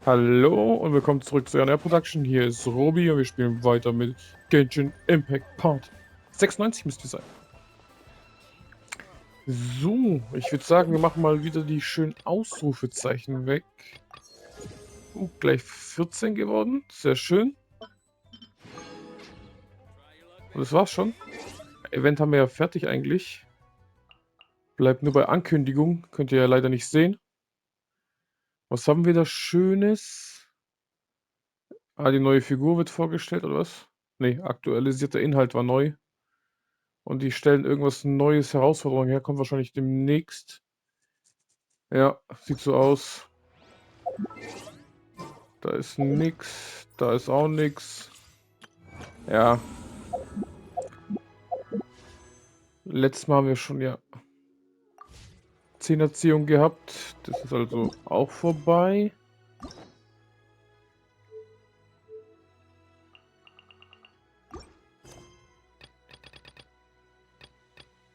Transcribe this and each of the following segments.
Hallo und willkommen zurück zu einer Production. Hier ist Robi und wir spielen weiter mit Genshin Impact Part 96 müsste es sein. So, ich würde sagen, wir machen mal wieder die schönen Ausrufezeichen weg. Gleich 14 geworden. Sehr schön. Und das war's schon. Event haben wir ja fertig eigentlich. Bleibt nur bei Ankündigung. Könnt ihr ja leider nicht sehen. Was haben wir da Schönes? Ah, die neue Figur wird vorgestellt, oder was? Ne, aktualisierter Inhalt war neu. Und die stellen irgendwas Neues, Herausforderungen her. Kommt wahrscheinlich demnächst. Ja, sieht so aus. Da ist nix. Da ist auch nix. Ja. Letztes Mal haben wir schon, ja, 10 Erziehung gehabt. Das ist also auch vorbei.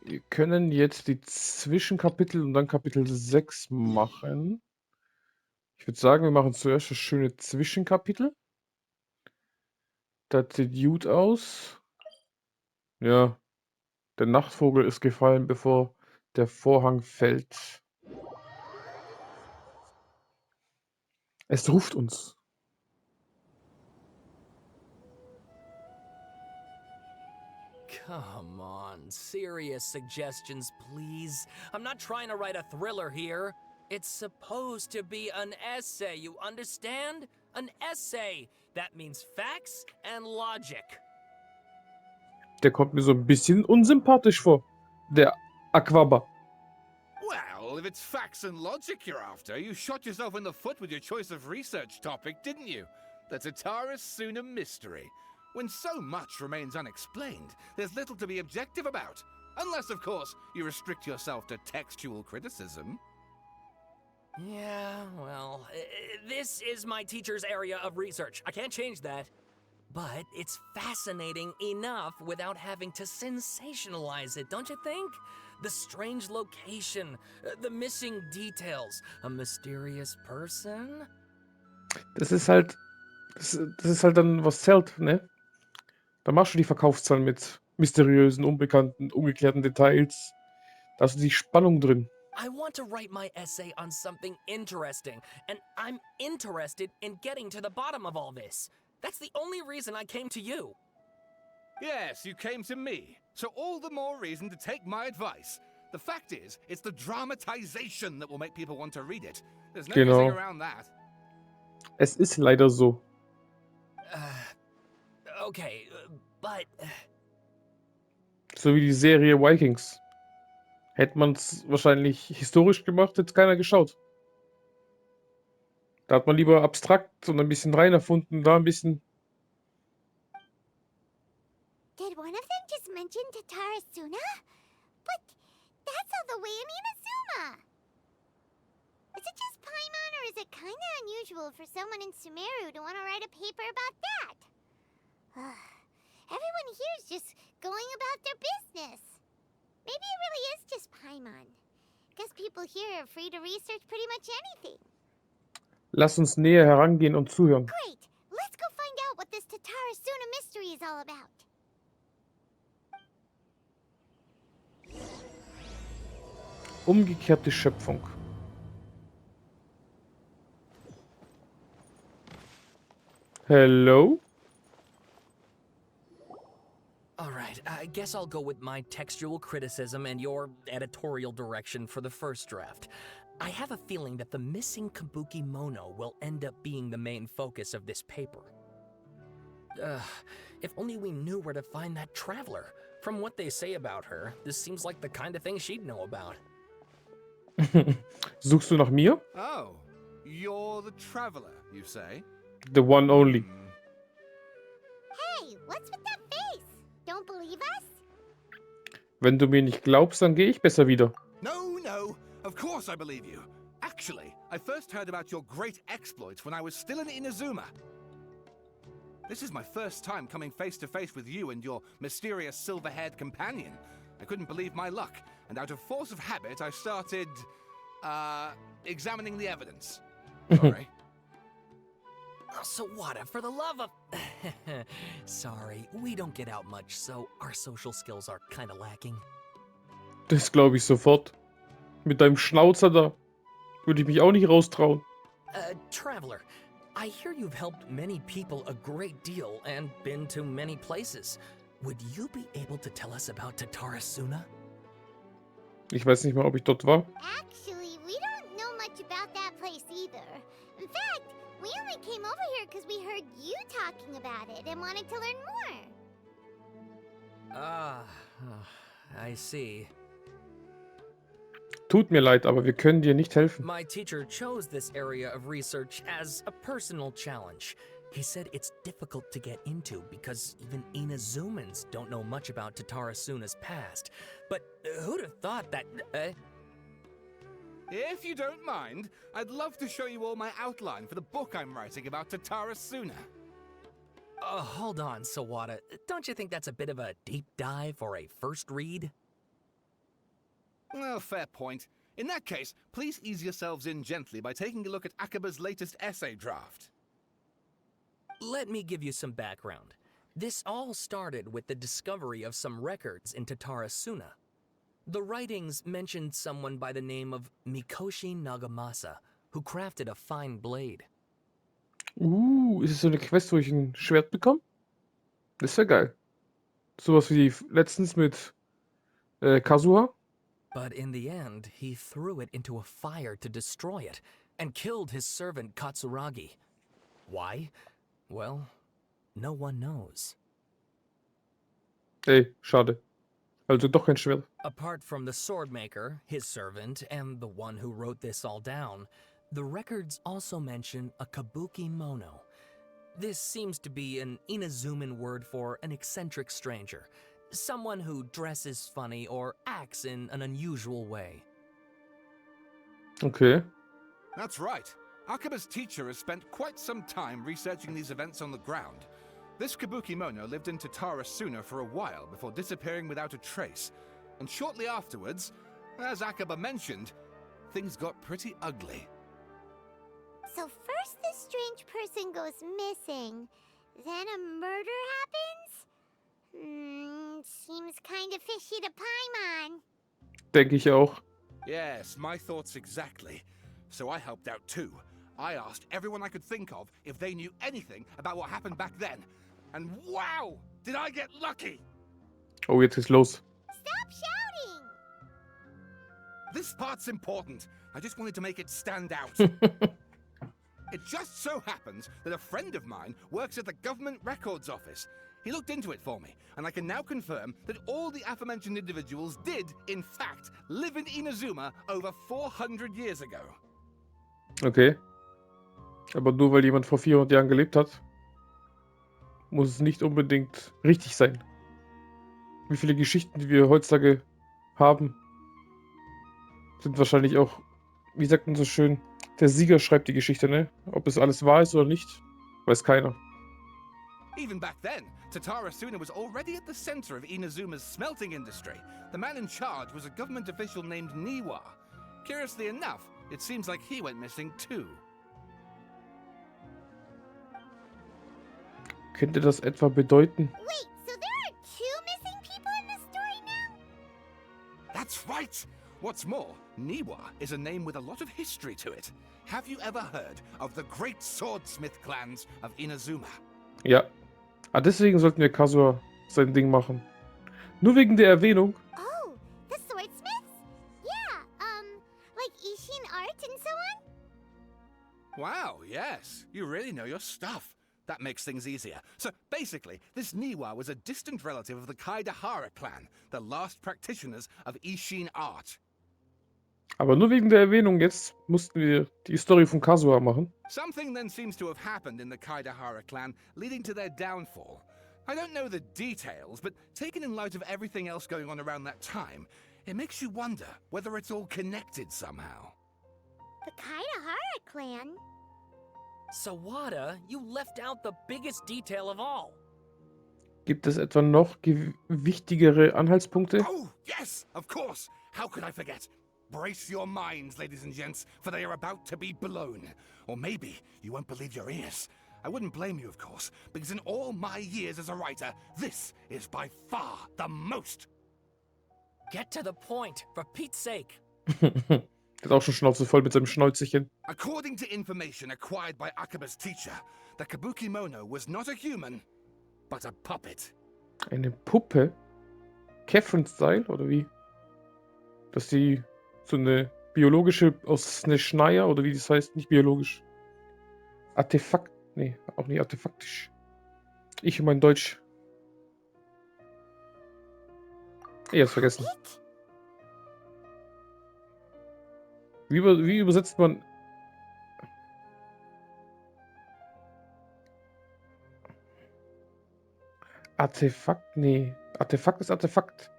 Wir können jetzt die Zwischenkapitel und dann Kapitel 6 machen. Ich würde sagen, wir machen zuerst das schöne Zwischenkapitel. Das sieht gut aus. Ja, der Nachtvogel ist gefallen, bevor der Vorhang fällt. Es ruft uns. Come on, serious suggestions, please. I'm not trying to write a thriller here. It's supposed to be an essay, you understand? An essay. That means facts and logic. Der kommt mir so ein bisschen unsympathisch vor. Der Aquaba. Well, if it's facts and logic you're after, you shot yourself in the foot with your choice of research topic, didn't you? The Tataris Suna mystery. When so much remains unexplained, there's little to be objective about. Unless, of course, you restrict yourself to textual criticism. Yeah, well, this is my teacher's area of research. I can't change that. But it's fascinating enough without having to sensationalize it, don't you think? The strange location, the missing details, a mysterious person. Das ist halt. Das ist halt dann, was zählt, ne? Da machst du die Verkaufszahlen mit mysteriösen, unbekannten, ungeklärten Details. Da ist die Spannung drin. I want to write my essay on something interesting, and I'm interested in getting to the bottom of all this. That's the only reason I came to you. Yes, you came to me, so all the more reason to take my advice. The fact is, it's the dramatization that will make people want to read it. There's no getting around that. Es ist leider so. Okay, but... So wie die Serie Vikings. Hätte man es wahrscheinlich historisch gemacht, hätte keiner geschaut. Da hat man lieber abstrakt und ein bisschen rein erfunden, da ein bisschen. Did one of them just mention Tatarasuna? But that's all the way in Inazuma! Is it just Paimon, or is it kinda unusual for someone in Sumeru to want to write a paper about that? Everyone here is just going about their business. Maybe it really is just Paimon. Guess people here are free to research pretty much anything. Lass uns näher herangehen und zuhören. Great! Let's go find out what this Tatarasuna mystery is all about. Umgekehrte Schöpfung. Hello? Alright, I guess I'll go with my textual criticism and your editorial direction for the first draft. I have a feeling that the missing Kabuki Mono will end up being the main focus of this paper. If only we knew where to find that traveler. From what they say about her, this seems like the kind of thing she'd know about. Suchst du nach mir? Oh, you're the traveler, you say? The one only. Hey, what's with that face? Don't believe us? Wenn du mir nicht glaubst, dann gehe ich besser wieder. No, of course I believe you. Actually, I first heard about your great exploits when I was still in Inazuma. This is my first time coming face to face with you and your mysterious silver-haired companion. I couldn't believe my luck, and out of force of habit, I started, examining the evidence. Sorry. Oh, Sawada, for the love of... Sorry, we don't get out much, so our social skills are kind of lacking. Das glaube ich sofort. Mit deinem Schnauzer da würde ich mich auch nicht raustrauen. Traveler, I hear you've helped many people a great deal and been to many places. Would you be able to tell us about Tatarasuna? Ich weiß nicht mal, ob ich dort war. Actually, we don't know much about that place either. In fact, we only came over here because we heard you talking about it and wanted to learn more. Ah, I see. Tut mir leid, aber wir können dir nicht helfen. My teacher chose this area of research as a personal challenge. He said it's difficult to get into because even Inazumans don't know much about Tatarasuna's past. But who'd have thought that... If you don't mind, I'd love to show you all my outline for the book I'm writing about Tatarasuna. Hold on, Sawada. Don't you think that's a bit of a deep dive for a first read? Well, fair point. In that case, please ease yourselves in gently by taking a look at Akaba's latest essay draft. Let me give you some background. This all started with the discovery of some records in Tatarasuna. The writings mentioned someone by the name of Mikoshi Nagamasa, who crafted a fine blade. Ist es so eine Quest, wo ich ein Schwert bekomme? Das wäre geil. Sowas wie letztens mit Kazuha. But in the end, he threw it into a fire to destroy it, and killed his servant Katsuragi. Why? Well, no one knows. Ey, schade. Also doch kein Schwert. Apart from the swordmaker, his servant, and the one who wrote this all down, the records also mention a kabuki mono. This seems to be an Inazuman word for an eccentric stranger. Someone who dresses funny or acts in an unusual way. Okay. That's right. Akaba's teacher has spent quite some time researching these events on the ground. This Kabukimono lived in Tatarasuna for a while before disappearing without a trace. And shortly afterwards, as Akaba mentioned, things got pretty ugly. So first this strange person goes missing, then a murder happens? Seems kind of fishy to Paimon. Denke ich auch. Yes, my thoughts exactly. So I helped out too. I asked everyone I could think of if they knew anything about what happened back then. And wow, did I get lucky! Oh, jetzt geht's los. Stop shouting! This part's important. I just wanted to make it stand out. It just so happens that a friend of mine works at the government records office. He looked into it for me, and I can now confirm that all the aforementioned individuals did, in fact, live in Inazuma over 400 years ago. Okay. Aber nur weil jemand vor 400 Jahren gelebt hat, muss es nicht unbedingt richtig sein. Wie viele Geschichten, die wir heutzutage haben, sind wahrscheinlich auch, wie sagt man so schön, der Sieger schreibt die Geschichte, ne? Ob es alles wahr ist oder nicht, weiß keiner. Even back then, Tatarasuna was already at the center of Inazuma's smelting industry. The man in charge was a government official named Niwa. Curiously enough, it seems like he went missing too. Könnte das etwa bedeuten? Wait, so there are two missing people in this story now? That's right! What's more, Niwa is a name with a lot of history to it. Have you ever heard of the great swordsmith clans of Inazuma? Ja. Ah, deswegen sollten wir Kazuha sein Ding machen. Nur wegen der Erwähnung. Oh, the swordsmiths? Yeah, like Ishin art and so on? Wow, yes. You really know your stuff. That makes things easier. So basically, this Niwa was a distant relative of the Kaidahara clan, the last practitioners of Ishin art. Aber nur wegen der Erwähnung jetzt mussten wir die Story von Kazuha machen. Something then seems to have happened in the Kaidahara clan, leading to their downfall. I don't know the details, but taken in light of everything else going on around that time, it makes you wonder whether it's all connected somehow. The Kaidahara clan? Sawada, you left out the biggest detail of all. Gibt es etwa noch wichtigere Anhaltspunkte? Oh, yes, of course. How could I forget? Brace your minds, ladies and gents, for they are about to be blown. Or maybe you won't believe your ears. I wouldn't blame you, of course, because in all my years as a writer, this is by far the most. Get to the point, for Pete's sake. Der hat auch schon Schnauze voll mit seinem Schnäuzchen. According to information acquired by Akaba's teacher, the Kabukimono was not a human, but a puppet. Eine Puppe? Catherine-Style, oder wie? Dass die so eine biologische, aus einer Schneier, oder wie das heißt, nicht biologisch. Artefakt, nee, auch nicht artefaktisch. Ich und mein Deutsch. Ich hab's vergessen. Wie übersetzt man... Artefakt? Nee. Artefakt ist Artefakt.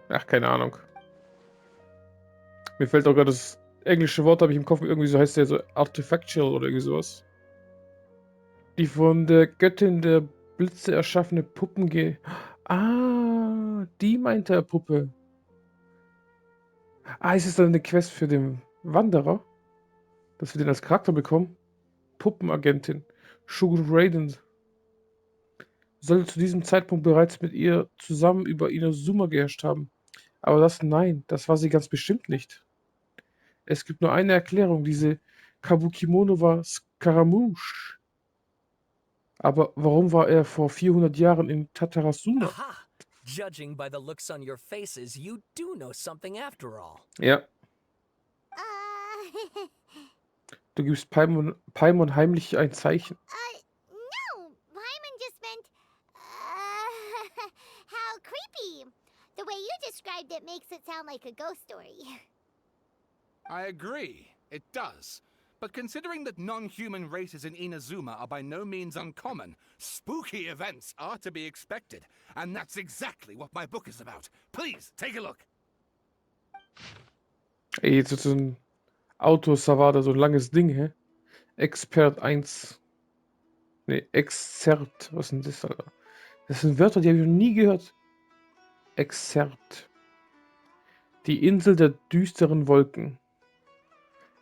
Ach, keine Ahnung. Mir fällt auch gerade das englische Wort, habe ich im Kopf, irgendwie so heißt der so Artifactual oder irgendwie sowas. Die von der Göttin der Blitze erschaffene Puppenge... Ah, die meint er Puppe. Ah, ist es dann eine Quest für den Wanderer? Dass wir den als Charakter bekommen? Puppenagentin. Sugar Raiden sollte zu diesem Zeitpunkt bereits mit ihr zusammen über Inazuma geherrscht haben. Aber nein, das war sie ganz bestimmt nicht. Es gibt nur eine Erklärung, diese Kabukimono war Scaramouche. Aber warum war er vor 400 Jahren in Tatarasuna? Aha! Judging by the looks on your faces, you do know something after all. Ja, du gibst Paimon heimlich ein Zeichen. No, Paimon just meant, how creepy. The way you described it makes it sound like a ghost story. I agree, it does. But considering that non-human races in Inazuma are by no means uncommon, spooky events are to be expected. And that's exactly what my book is about. Please, take a look. Ey, jetzt ist so ein Auto-Savada, so ein langes Ding, hä? Expert 1. Ne, Exzerpt. Was ist denn das, Alter? Das sind Wörter, die habe ich noch nie gehört. Exzerpt. Die Insel der düsteren Wolken.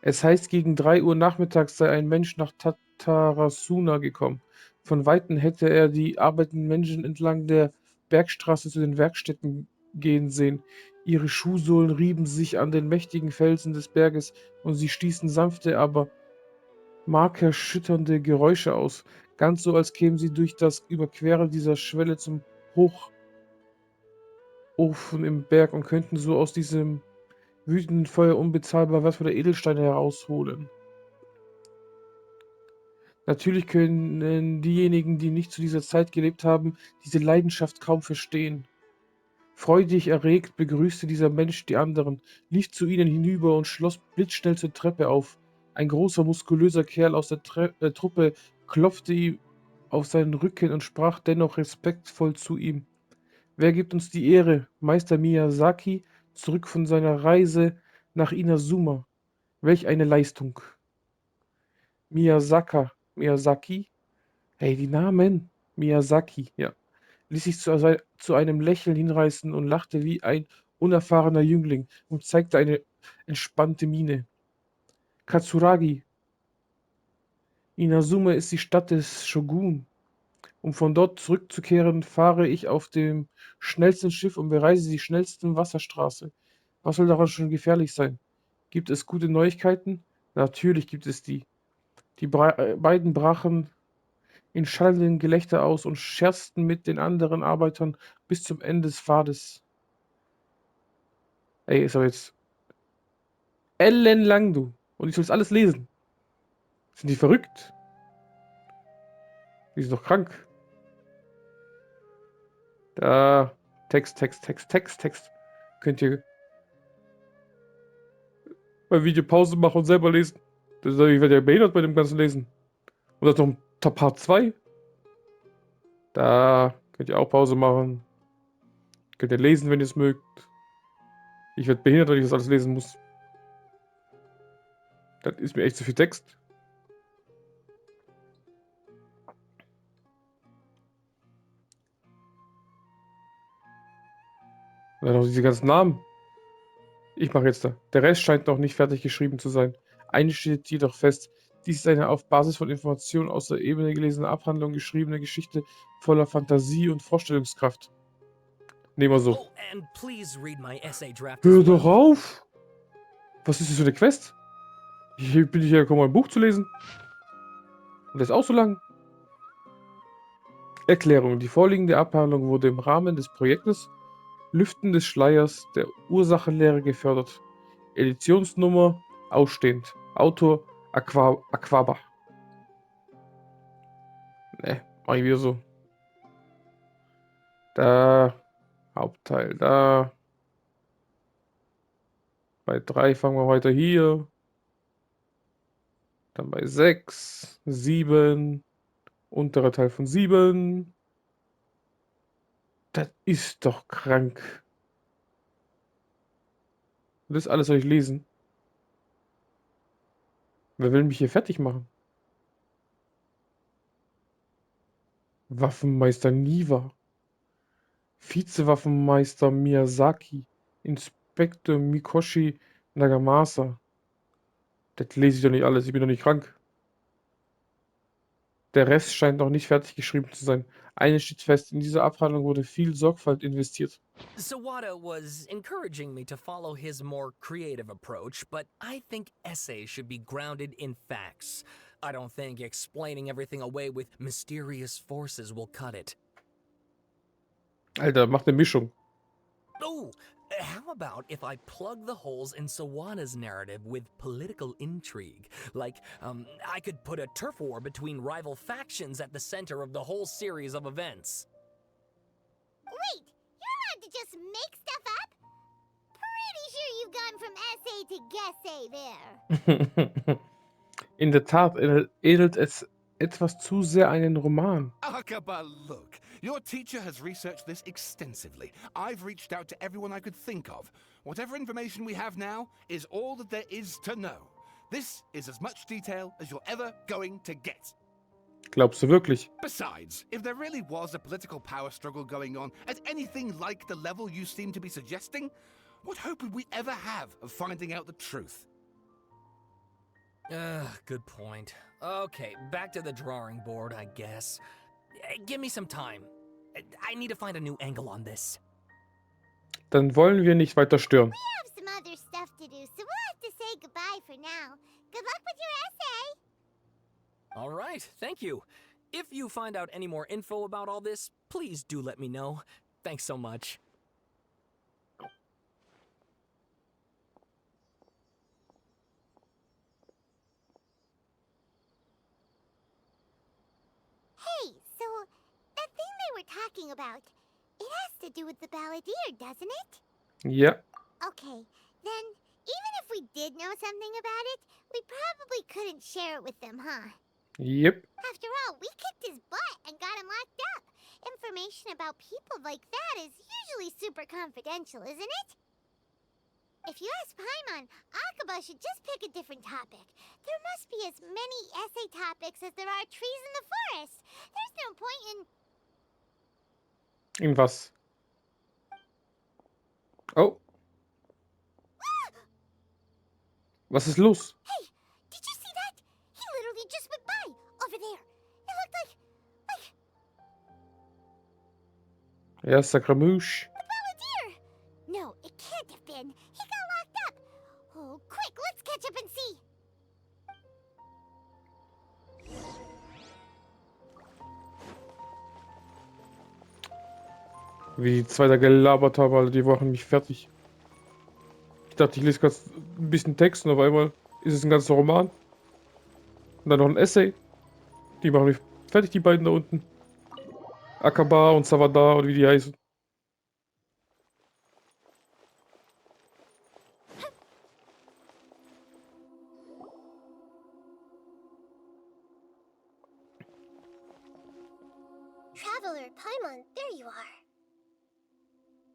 Es heißt, gegen 3 Uhr nachmittags sei ein Mensch nach Tatarasuna gekommen. Von Weitem hätte er die arbeitenden Menschen entlang der Bergstraße zu den Werkstätten gehen sehen. Ihre Schuhsohlen rieben sich an den mächtigen Felsen des Berges und sie stießen sanfte, aber markerschütternde Geräusche aus, ganz so, als kämen sie durch das Überqueren dieser Schwelle zum Hochofen im Berg und könnten so aus diesem wütenden Feuer unbezahlbar wertvolle Edelsteine herausholen. Natürlich können diejenigen, die nicht zu dieser Zeit gelebt haben, diese Leidenschaft kaum verstehen. Freudig erregt begrüßte dieser Mensch die anderen, lief zu ihnen hinüber und schloss blitzschnell zur Treppe auf. Ein großer, muskulöser Kerl aus der Truppe klopfte ihm auf seinen Rücken und sprach dennoch respektvoll zu ihm. Wer gibt uns die Ehre, Meister Miyazaki, zurück von seiner Reise nach Inazuma? Welch eine Leistung! Miyazaki? Hey, die Namen! Miyazaki, ja. Ließ sich zu einem Lächeln hinreißen und lachte wie ein unerfahrener Jüngling und zeigte eine entspannte Miene. Katsuragi, Inazuma ist die Stadt des Shogun. Um von dort zurückzukehren, fahre ich auf dem schnellsten Schiff und bereise die schnellste Wasserstraße. Was soll daran schon gefährlich sein? Gibt es gute Neuigkeiten? Natürlich gibt es die. Die beiden brachen in schallendem Gelächter aus und scherzten mit den anderen Arbeitern bis zum Ende des Pfades. Ey, ist aber jetzt ellenlang, du. Und ich soll das alles lesen. Sind die verrückt? Die sind doch krank. Da, Text. Könnt ihr bei Video Pause machen und selber lesen. Ich werde ja behindert bei dem ganzen Lesen. Und das noch ein Part 2. Da könnt ihr auch Pause machen. Könnt ihr lesen, wenn ihr es mögt. Ich werde behindert, wenn ich das alles lesen muss. Das ist mir echt zu viel Text. Und dann noch diese ganzen Namen. Ich mache jetzt da. Der Rest scheint noch nicht fertig geschrieben zu sein. Eines steht jedoch fest. Dies ist eine auf Basis von Informationen aus der Ebene gelesene Abhandlung geschriebene Geschichte voller Fantasie und Vorstellungskraft. Nehmen wir so. Oh, and please read my essay draft Hör as doch well. auf! Was ist das für eine Quest? Hier bin ich ja gekommen, ein Buch zu lesen. Und das ist auch so lang. Erklärung. Die vorliegende Abhandlung wurde im Rahmen des Projektes Lüften des Schleiers der Ursachenlehre gefördert. Editionsnummer ausstehend. Autor Aquaba. Ne, mach ich wieder so. Da. Hauptteil da. Bei 3 fangen wir weiter hier. Dann bei 6, 7. Unterer Teil von 7. Das ist doch krank. Das alles soll ich lesen. Wer will mich hier fertig machen? Waffenmeister Niwa. Vizewaffenmeister Miyazaki. Inspektor Mikoshi Nagamasa. Das lese ich doch nicht alles, ich bin doch nicht krank. Der Rest scheint noch nicht fertig geschrieben zu sein. Eines steht fest, in dieser Abhandlung wurde viel Sorgfalt investiert. Sawada was encouraging me to follow his more creative approach, but I think essays should be grounded in facts. I don't think explaining everything away with mysterious forces will cut it. Alter, macht eine Mischung. Oh, how about if I plug the holes in Sawada's narrative with political intrigue? Like, I could put a turf war between rival factions at the center of the whole series of events. Wait, you're allowed to just make stuff up? Pretty sure you've gone from essay to guessay there. In der Tat ähnelt es etwas zu sehr einen Roman. Akaba, look. Your teacher has researched this extensively. I've reached out to everyone I could think of. Whatever information we have now is all that there is to know. This is as much detail as you're ever going to get. Glaubst du wirklich? Besides, if there really was a political power struggle going on at anything like the level you seem to be suggesting, what hope would we ever have of finding out the truth? Good point. Okay, back to the drawing board, I guess. Give me some time. I need to find a new angle on this. Dann wollen wir nicht weiter stören. We have some other stuff to do, so we'll have to say goodbye for now. Good luck with your essay. All right, thank you. If you find out any more info about all this, please do let me know. Thanks so much. Hey, so that thing they were talking about, it has to do with the balladeer, doesn't it? Ja. Okay, then even if we did know something about it, we probably couldn't share it with them, huh? Yep. After all, we kicked his butt and got him locked up. Information about people like that is usually super confidential, isn't it? If you ask Paimon, Akaba should just pick a different topic. There must be as many essay topics as there are trees in the forest. There's no point in... In was? Oh. Was ist los? Hey, did you see that? He literally just went by, over there. It looked like... Ja, Scaramouche. the balladeer. No, it can't have been. He got locked up. Oh, quick, let's catch up and see. Wie die zwei da gelabert haben, Alter, die machen mich fertig. Ich dachte, ich lese gerade ein bisschen Text und auf einmal ist es ein ganzer Roman. Und dann noch ein Essay. Die machen mich fertig, die beiden da unten. Akaba und Savada oder wie die heißen. Traveler, Paimon, there you are.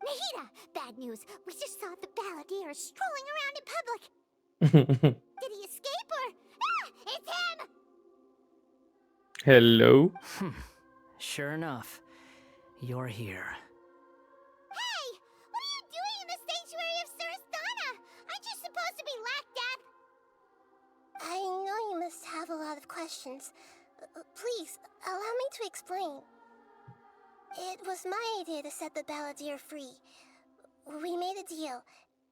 Nahida! Bad news. We just saw the balladeer strolling around in public. Did he escape or... Ah! It's him! Hello. Sure enough, you're here. Hey! What are you doing in the sanctuary of Surasthana? Aren't you supposed to be locked up? I know you must have a questions. Please, allow me to explain. It was my idea to set the balladeer free. We made a deal,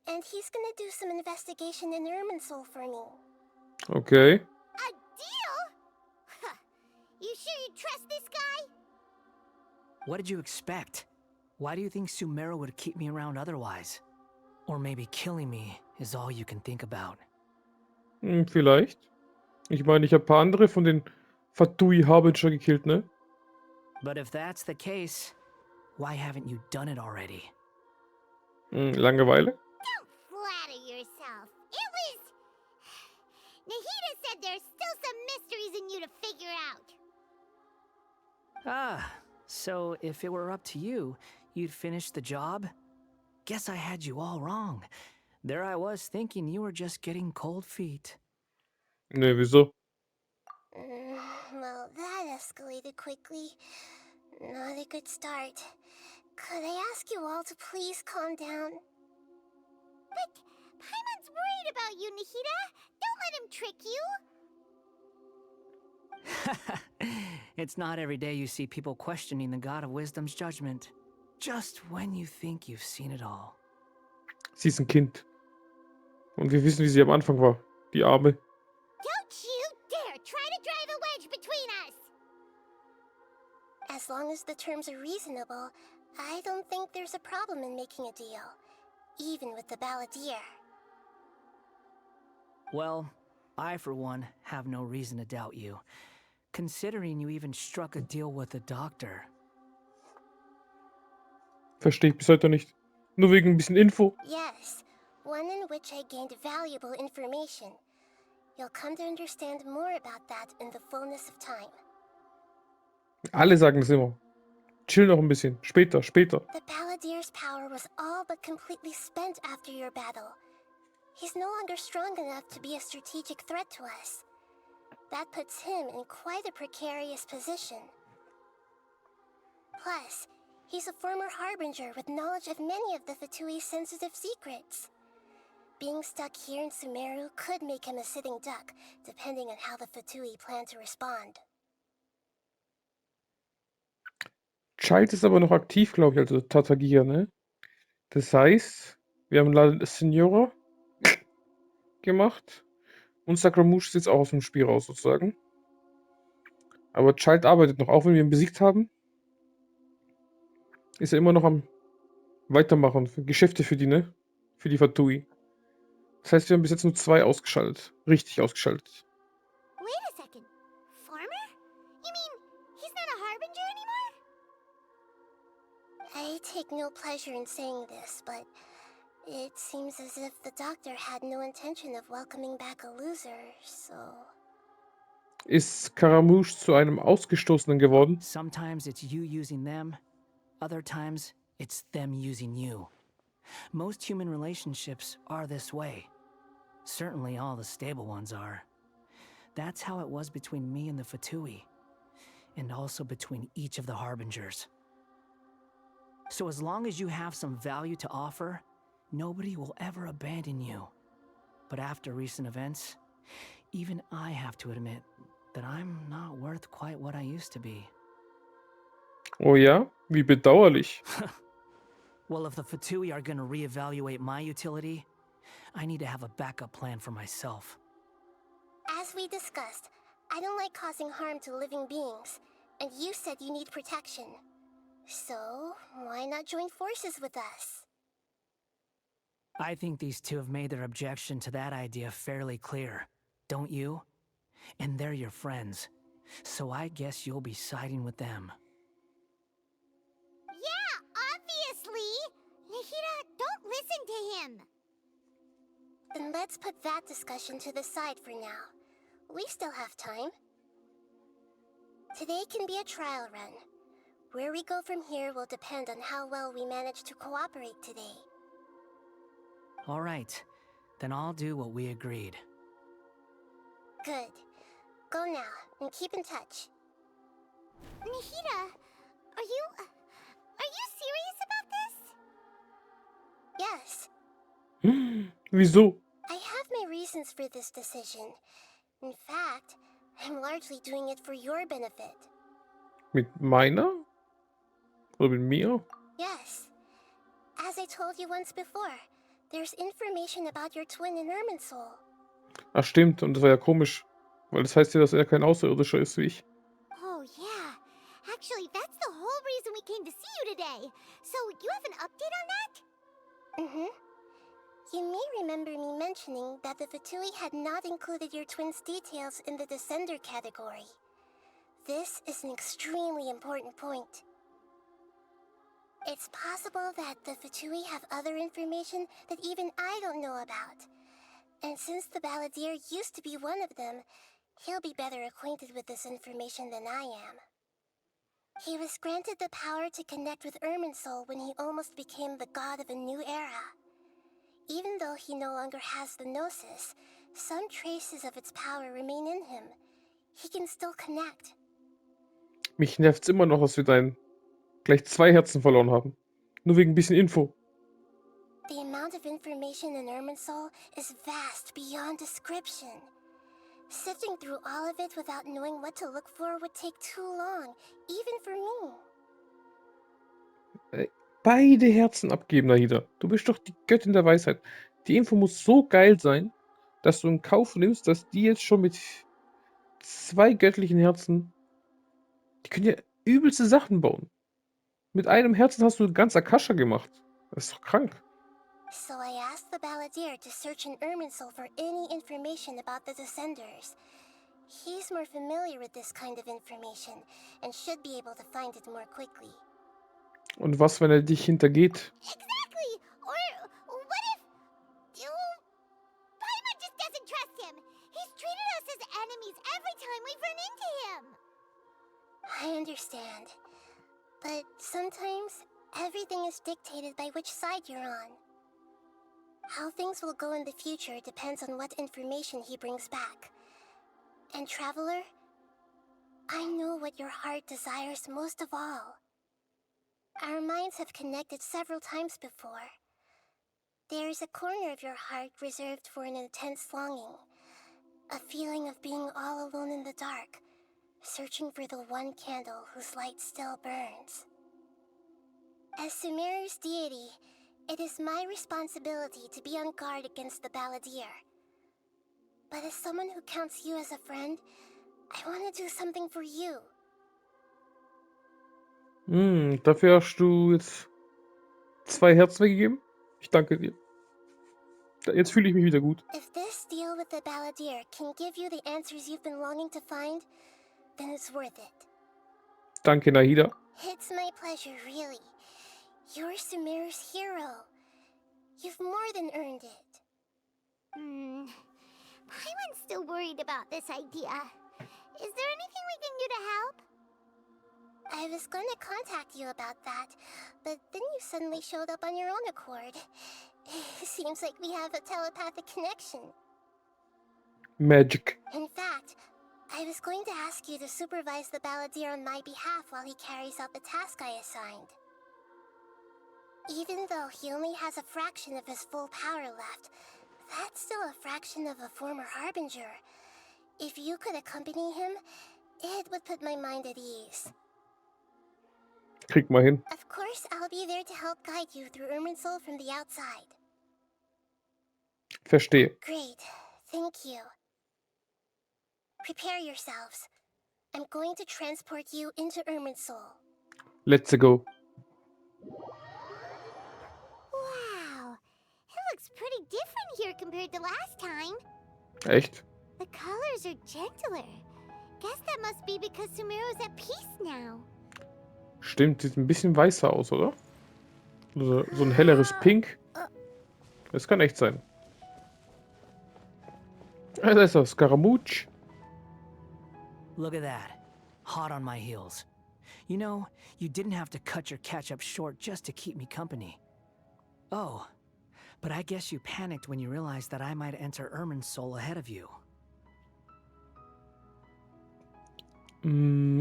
and he's gonna do some investigation in Irminsul for me. Okay. A deal? Huh. You sure you trust this guy? What did you expect? Why do you think Sumeru would keep me around otherwise? Or maybe killing me is all you can think about. Vielleicht. Ich meine, ich habe ein paar andere von den Fatui Harbinger gekillt, ne? But if that's the case, why haven't you done it already? Langeweile. Don't flatter yourself. It was... Nahida said there's still some mysteries in you to figure out. Ah, so if it were up to you, you'd finish the job? Guess I had you all wrong. There I was thinking you were just getting cold feet. Ne, wieso? Well, that escalated quickly. Not a good start. Could I ask you all to please calm down? But Paimon's worried about you, Nahida. Don't let him trick you. It's not every day you see people questioning the God of Wisdom's judgment. Just when you think you've seen it all. Sie ist ein Kind. Und wir wissen, wie sie am Anfang war. Die Arme. Don't you dare try to drive a wedge between us. As long as the terms are reasonable, I don't think there's a problem in making a deal. Even with the balladeer. Well, I for one have no reason to doubt you. Considering you even struck a deal with the doctor. Verstehe ich bis heute nicht. Nur wegen ein bisschen Info. Yes, one in which I gained valuable information. You'll come to understand more about that in the fullness of time. Alle sagen das immer. Chill noch ein bisschen. Später, später. The balladeer's power was all but completely spent after your battle. He's no longer strong enough to be a strategic threat to us. That puts him in quite a precarious position. Plus, he's a former harbinger with knowledge of many of the Fatui's sensitive secrets. Being stuck here in Sumeru could make him a sitting duck, depending on how the Fatui plan to respond. Child ist aber noch aktiv, glaube ich, also Tatagia, ne? Das heißt, wir haben La Signora gemacht und Scaramouche ist jetzt auch aus dem Spiel raus, sozusagen. Aber Child arbeitet noch, auch wenn wir ihn besiegt haben. Ist er immer noch am Weitermachen. Für Geschäfte für die, ne? Für die Fatui. Das heißt, wir haben bis jetzt nur 2 ausgeschaltet. Richtig ausgeschaltet. Wait a second. Farmer? You mean he's not a harbinger anymore? I take no pleasure in saying this, but it seems as if the doctor had no intention of welcoming back a loser, so... Ist Scaramouche zu einem Ausgestoßenen geworden? Sometimes it's you using them, other times it's them using you. Most human relationships are this way. Certainly all the stable ones are. That's how it was between me and the Fatui, and also between each of the Harbingers. So as long as you have some value to offer, nobody will ever abandon you. But after recent events, even I have to admit that I'm not worth quite what I used to be. Oh ja? Wie bedauerlich. Well, if the Fatui are gonna reevaluate my utility, I need to have a backup plan for myself. As we discussed, I don't like causing harm to living beings, and you said you need protection. So, why not join forces with us? I think these two have made their objection to that idea fairly clear, don't you? And they're your friends, so I guess you'll be siding with them. Yeah, obviously. Nahida, don't listen to him. Then let's put that discussion to the side for now. We still have time. Today can be a trial run. Where we go from here will depend on how well we manage to cooperate today. All right, then I'll do what we agreed. Good. Go now, and keep in touch. Nahida, are you serious about this? Yes, Wieso? I have my reasons for this decision. In fact, I'm largely doing it for your benefit. Mit meiner? Oder mit mir? Yes. As I told you once before, there's information about your twin in Irminsul. Ach stimmt, und das war ja komisch. Weil das heißt ja, dass er kein Außerirdischer ist wie ich. Oh, yeah. Actually, that's the whole reason we came to see you today. So, you have an update on that? Mm-hmm. You may remember me mentioning that the Fatui had not included your twin's details in the Descender category. This is an extremely important point. It's possible that the Fatui have other information that even I don't know about. And since the Balladeer used to be one of them, he'll be better acquainted with this information than I am. He was granted the power to connect with Irminsul when he almost became the god of a new era. Even though he no longer has the Gnosis, some traces of its power remain in him. He can still connect. Mich nervt's immer noch, dass wir gleich 2 Herzen verloren haben. Nur wegen ein bisschen Info. The amount of information in Irminsul is vast beyond description. Sifting through all of it without knowing what to look for would take too long, even for me. Beide Herzen abgeben, Nahida. Du bist doch die Göttin der Weisheit. Die Info muss so geil sein, dass du in Kauf nimmst, dass die jetzt schon mit 2 göttlichen Herzen, die können ja übelste Sachen bauen. Mit einem Herzen hast du ganz Akasha gemacht. Das ist doch krank. So I asked the Balladeer to search in Irminsul for any information about the Descenders. He's more familiar with this kind of information and should be able to find it more quickly. Und was, wenn er dich hintergeht? Exactly! Or what if... Paimon just doesn't trust him! He's treated us as enemies every time we've run into him! I understand. But sometimes, everything is dictated by which side you're on. How things will go in the future depends on what information he brings back. And Traveler, I know what your heart desires most of all. Our minds have connected several times before. There is a corner of your heart reserved for an intense longing. A feeling of being all alone in the dark, searching for the one candle whose light still burns. As Sumeru's deity, it is my responsibility to be on guard against the Balladeer. But as someone who counts you as a friend, I want to do something for you. Dafür hast du jetzt 2 Herzen weggegeben? Ich danke dir. Jetzt fühle ich mich wieder gut. If this deal with the Balladeer can give you the answers you've been longing to find, then it's worth it. Danke, Nahida. It's my pleasure, really. You're Sumeru's hero. You've more than earned it. Paimon's still worried about this idea. Is there anything we can do to help? I was going to contact you about that, but then you suddenly showed up on your own accord. Seems like we have a telepathic connection. Magic. In fact, I was going to ask you to supervise the Balladeer on my behalf while he carries out the task I assigned. Even though he only has a fraction of his full power left, that's still a fraction of a former Harbinger. If you could accompany him, it would put my mind at ease. Krieg mal hin. Of course, I'll be there to help guide you through Irminsul from the outside. Verstehe. Great. Thank you. Prepare yourselves. I'm going to transport you into Irminsul. Let's go. Wow. It looks pretty different here compared to last time. Echt? The colors are gentler. Guess that must be because Sumeru's at peace now. Stimmt, sieht ein bisschen weißer aus, oder? So ein helleres Pink. Das kann echt sein. Da ist er, Scaramouche. Look at that. Hot on my heels. You know, you didn't have to cut your catch-up short just to keep me company. Oh, but I guess you panicked when you realized that I might enter Irminsul ahead of you.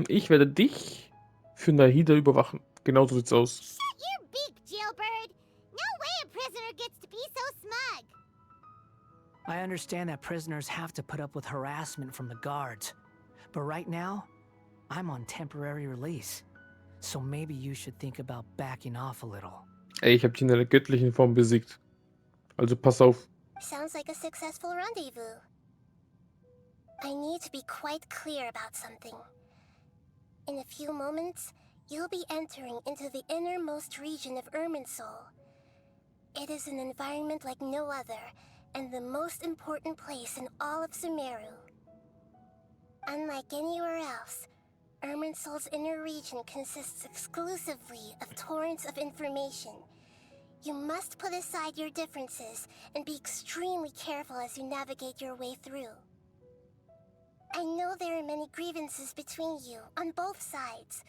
Ich werde dich für Nahida überwachen. Genau so sieht's aus. Shut your beak, jailbird! No way a prisoner gets to be so smug! I understand that prisoners have to put up with harassment from the guards. But right now, I'm on temporary release. So maybe you should think about backing off a little. Ey, ich habe die in der göttlichen Form besiegt. Also pass auf. Sounds like a successful rendezvous. I need to be quite clear about something. In a few moments, you'll be entering into the innermost region of Irminsul. It is an environment like no other, and the most important place in all of Sumeru. Unlike anywhere else, Irminsul's inner region consists exclusively of torrents of information. You must put aside your differences and be extremely careful as you navigate your way through. I know there are many grievances between you on both sides,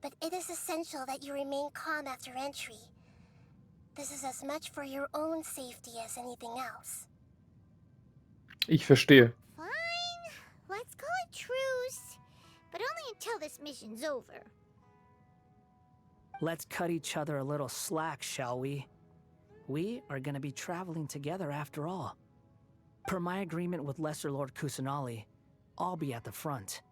but it is essential that you remain calm after entry. This is as much for your own safety as anything else. Ich verstehe. Fine. Let's call it truce. But only until this mission's over. Let's cut each other a little slack, shall we? We are going to be traveling together after all. Per my agreement with Lesser Lord Kusanali, I'll be at the front.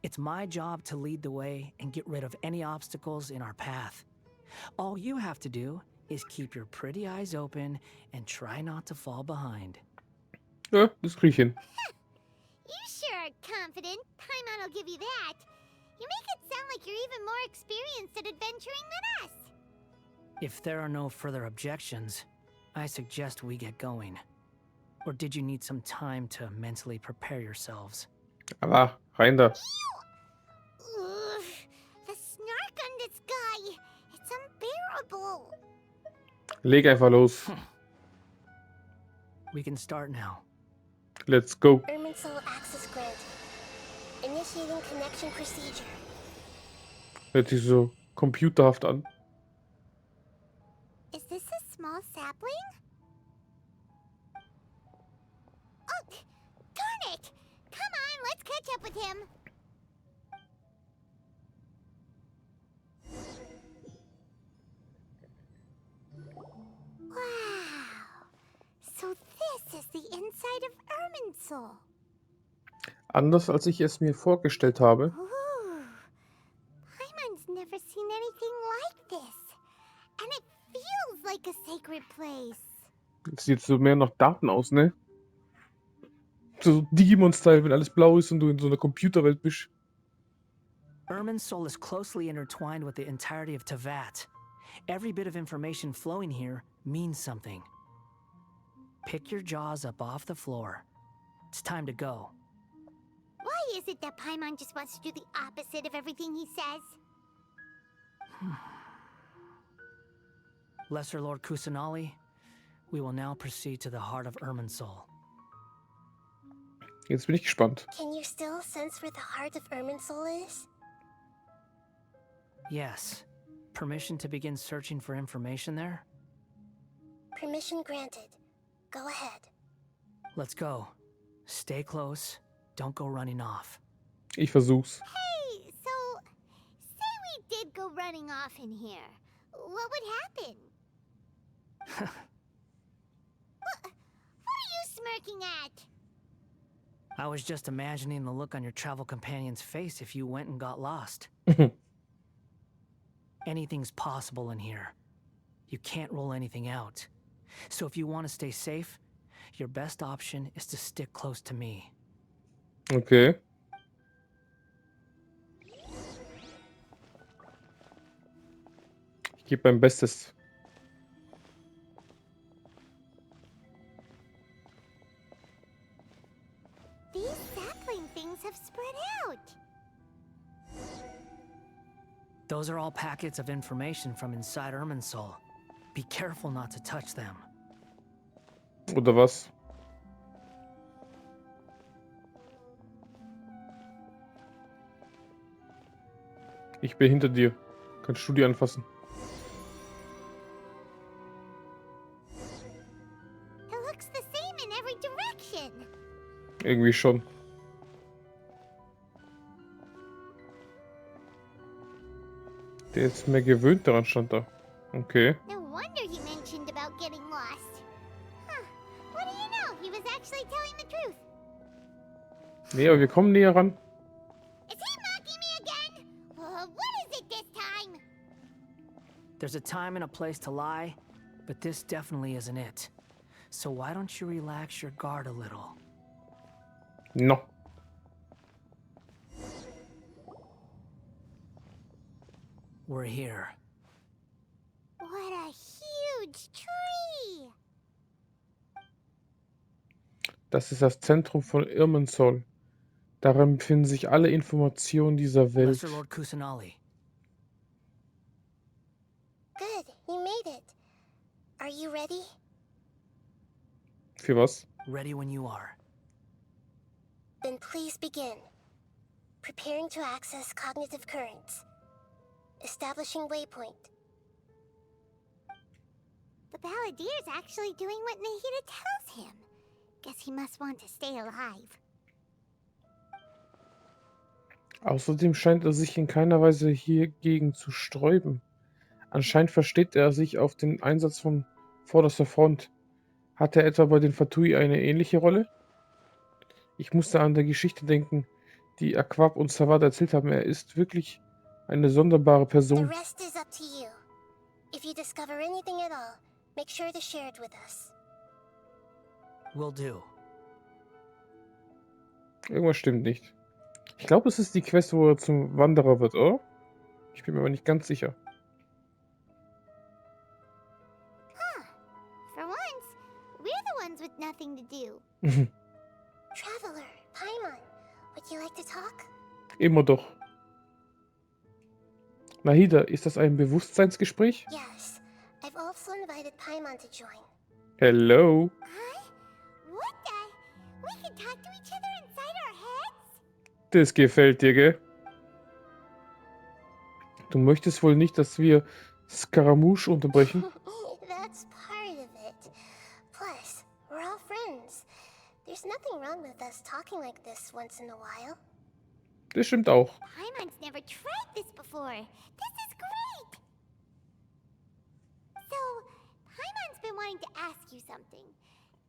It's my job to lead the way and get rid of any obstacles in our path. All you have to do is keep your pretty eyes open and try not to fall behind. Ja, das krieg ich hin. You sure are confident. Paimon will give you that. You make it sound like you're even more experienced at adventuring than us. If there are no further objections, I suggest we get going. Or did you need some time to mentally prepare yourselves? Aber rein da. Ugh, the snark on this guy. It's unbearable. Leg einfach los. We can start now. Let's go. Irminsul access granted. Initiating connection procedure. Hört sich so computerhaft an. Is this a small sapling? Oh, darn it! Come on, let's catch up with him. Wow. So this is the inside of Irminsul. Anders als ich es mir vorgestellt habe. Ooh. Paimon's never seen anything like this. And it feels like a sacred place. Das sieht so mehr nach Daten aus, ne? So Digimon-Style, wenn alles blau ist und du in so einer Computerwelt bist. Irminsul is closely intertwined with the entirety of Tevat. Every bit of information flowing here means something. Pick your jaws up off the floor. It's time to go. Why is it that Paimon just wants to do the opposite of everything he says? Lesser Lord Kusanali, we will now proceed to the heart of Irminsul. Jetzt bin ich gespannt. Can you still sense where the heart of Irminsul is? Yes. Permission to begin searching for information there? Permission granted. Go ahead. Let's go. Stay close. Don't go running off. Ich versuch's. Hey, so say we did go running off in here. What would happen? What are you smirking at? I was just imagining the look on your travel companion's face if you went and got lost. Anything's possible in here. You can't rule anything out. So if you want to stay safe, your best option is to stick close to me. Okay. Ich gebe mein Bestes. These sapling things have spread out. Those are all packets of information from inside Irminsul. Be careful not to touch them. Oder was? Ich bin hinter dir. Kannst du die anfassen? It looks the same in every direction. Irgendwie schon. Der ist mehr gewöhnt daran, stand da. Okay. No wonder he mentioned about getting lost. Huh. What do you know? He was actually telling the truth. Nee, aber wir kommen näher ran. What is it this time? There's a time and a place to lie, but this definitely isn't it. So why don't you relax your guard a little? No. We're here. What a huge tree! Das ist das Zentrum von Irminsul. Darin befinden sich alle Informationen dieser Welt. Lesser Lord Kusanali. Good, you made it. Are you ready? Für was? Ready when you are. Then please begin. Preparing to access cognitive currents. Establishing waypoint. The Balladeer's actually doing what Nahida tells him. Guess he must want to stay alive. Außerdem scheint er sich in keiner Weise hiergegen zu sträuben. Anscheinend versteht er sich auf den Einsatz von vorderster Front. Hat er etwa bei den Fatui eine ähnliche Rolle? Ich musste an der Geschichte denken, die Aquab und Savad erzählt haben. Er ist wirklich eine sonderbare The Person. rest is up to you. If you discover anything at all, make sure to share it with us. Will do. Irgendwas stimmt nicht. Ich glaube, es ist die Quest, wo er zum Wanderer wird, oder? Ich bin mir aber nicht ganz sicher. For once, we're the ones with nothing to do. Traveler, Paimon, would you like to talk? Immer doch. Nahida, ist das ein Bewusstseinsgespräch? Yes. I've also invited Paimon to join. Hello? What the? We can talk to each other inside our heads? Das gefällt dir, gell? Du möchtest wohl nicht, dass wir Scaramouche unterbrechen? That's part of it. Plus, we're all friends. There's nothing wrong with us talking like this once in a while. Das stimmt auch. Paimon's never tried this before. This is great! So, Paimon's been wanting to ask you something.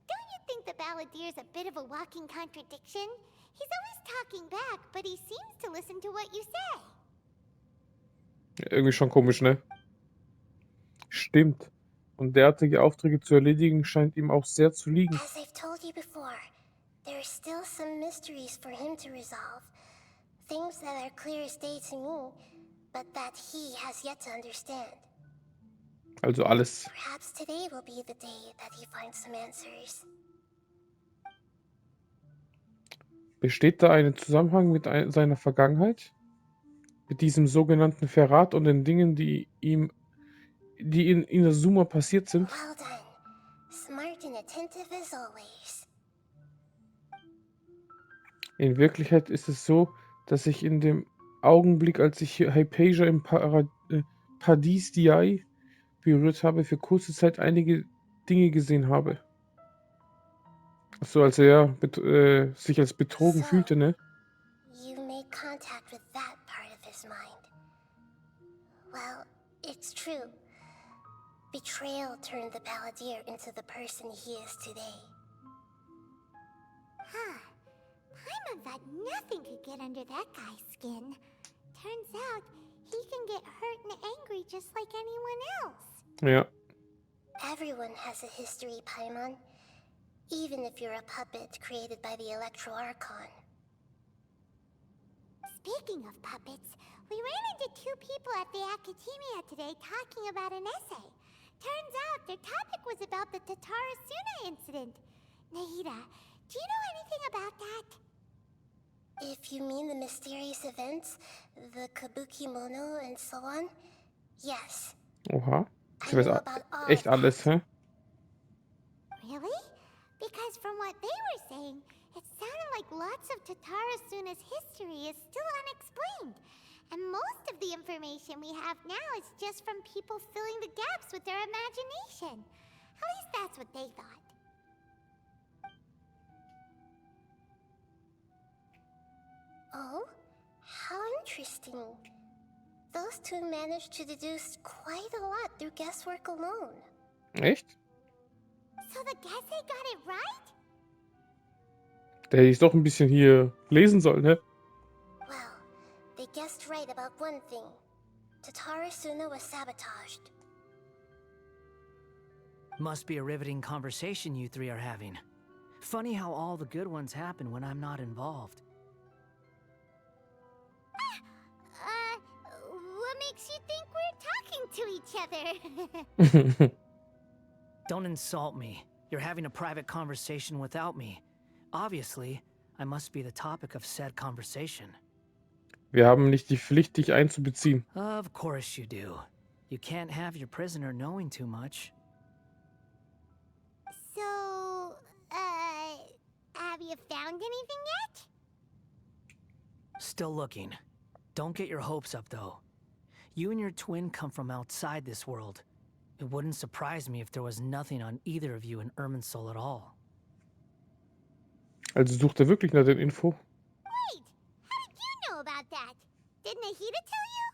Don't you think the Balladeer's a bit of a walking contradiction? He's always talking back, but he seems to listen to what you say. Irgendwie schon komisch, ne? Stimmt. Und derartige Aufträge zu erledigen scheint ihm auch sehr zu liegen. As I've told you before, there are still some mysteries for him to resolve. Things that are clear as day to me, but that he has yet to understand. Also alles. Perhaps today will be the day that he finds some answers. Besteht da ein Zusammenhang mit seiner Vergangenheit? Mit diesem sogenannten Verrat und den Dingen, die in Inazuma passiert sind? Well done. Smart and attentive as always. In Wirklichkeit ist es so, dass ich in dem Augenblick, als ich Hypatia im Paradies Diai berührt habe, für kurze Zeit einige Dinge gesehen habe. So als er sich als betrogen fühlte, ne? You made contact with that part of his mind. Well, it's true. Betrayal turned the Balladeer into the person he is today. Huh. Paimon thought nothing could get under that guy's skin. Turns out, he can get hurt and angry just like anyone else. Ja. Everyone has a history, Paimon. Even if you're a puppet created by the Electro Archon. Speaking of puppets, we ran into two people at the Academia today talking about an essay. Turns out their topic was about the Tatarasuna incident. Nahida, do you know anything about that? If you mean the mysterious events, the Kabuki Mono and so on, yes. Oha. I Ich weiß know about all echt of alles, that. hä? Really? Because from what they were saying, it sounded like lots of Tatarasuna's history is still unexplained. And most of the information we have now is just from people filling the gaps with their imagination. At least that's what they thought. Oh, how interesting. Those two managed to deduce quite a lot through guesswork alone. Echt? So the Gesse got it right? Da hätte ich doch ein bisschen hier lesen sollen, ne? Well, they guessed right about one thing. Tatara Suna was sabotaged. Must be a riveting conversation you three are having. Funny how all the good ones happen when I'm not involved. What makes you think we're talking to each other? Don't insult me. You're having a private conversation without me. Obviously, I must be the topic of said conversation. Wir haben nicht die Pflicht, dich einzubeziehen. Of course you do. You can't have your prisoner knowing too much. So, have you found anything yet? Still looking. Don't get your hopes up, though. You and your twin come from outside this world. It wouldn't surprise me if there was nothing on either of you in Irminsul at all. Also sucht er wirklich nach den Info. Wait, how did you know about that? Did Nahida tell you?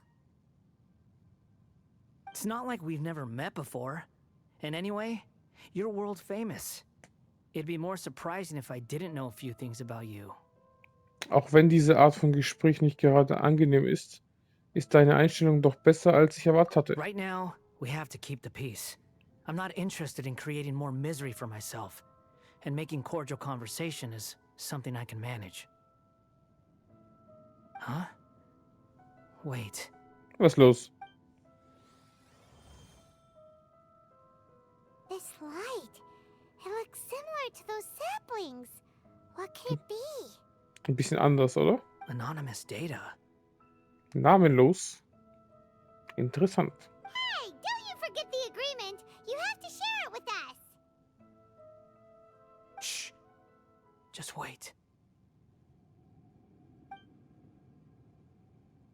It's not like we've never met before. And anyway, you're world famous. It'd be more surprising if I didn't know a few things about you. Auch wenn diese Art von Gespräch nicht gerade angenehm ist, ist deine Einstellung doch besser, als ich erwartet hatte. Right now, we have to keep the peace. I'm not interested in creating more misery for myself. And making cordial conversation is something I can manage. Huh? Wait. Was los? This light. It looks similar to those saplings. What could it be? Ein bisschen anders, oder? Anonymous data. Namenlos. Interessant. Hey, don't you forget the agreement. You have to share it with us. Shh. Just wait.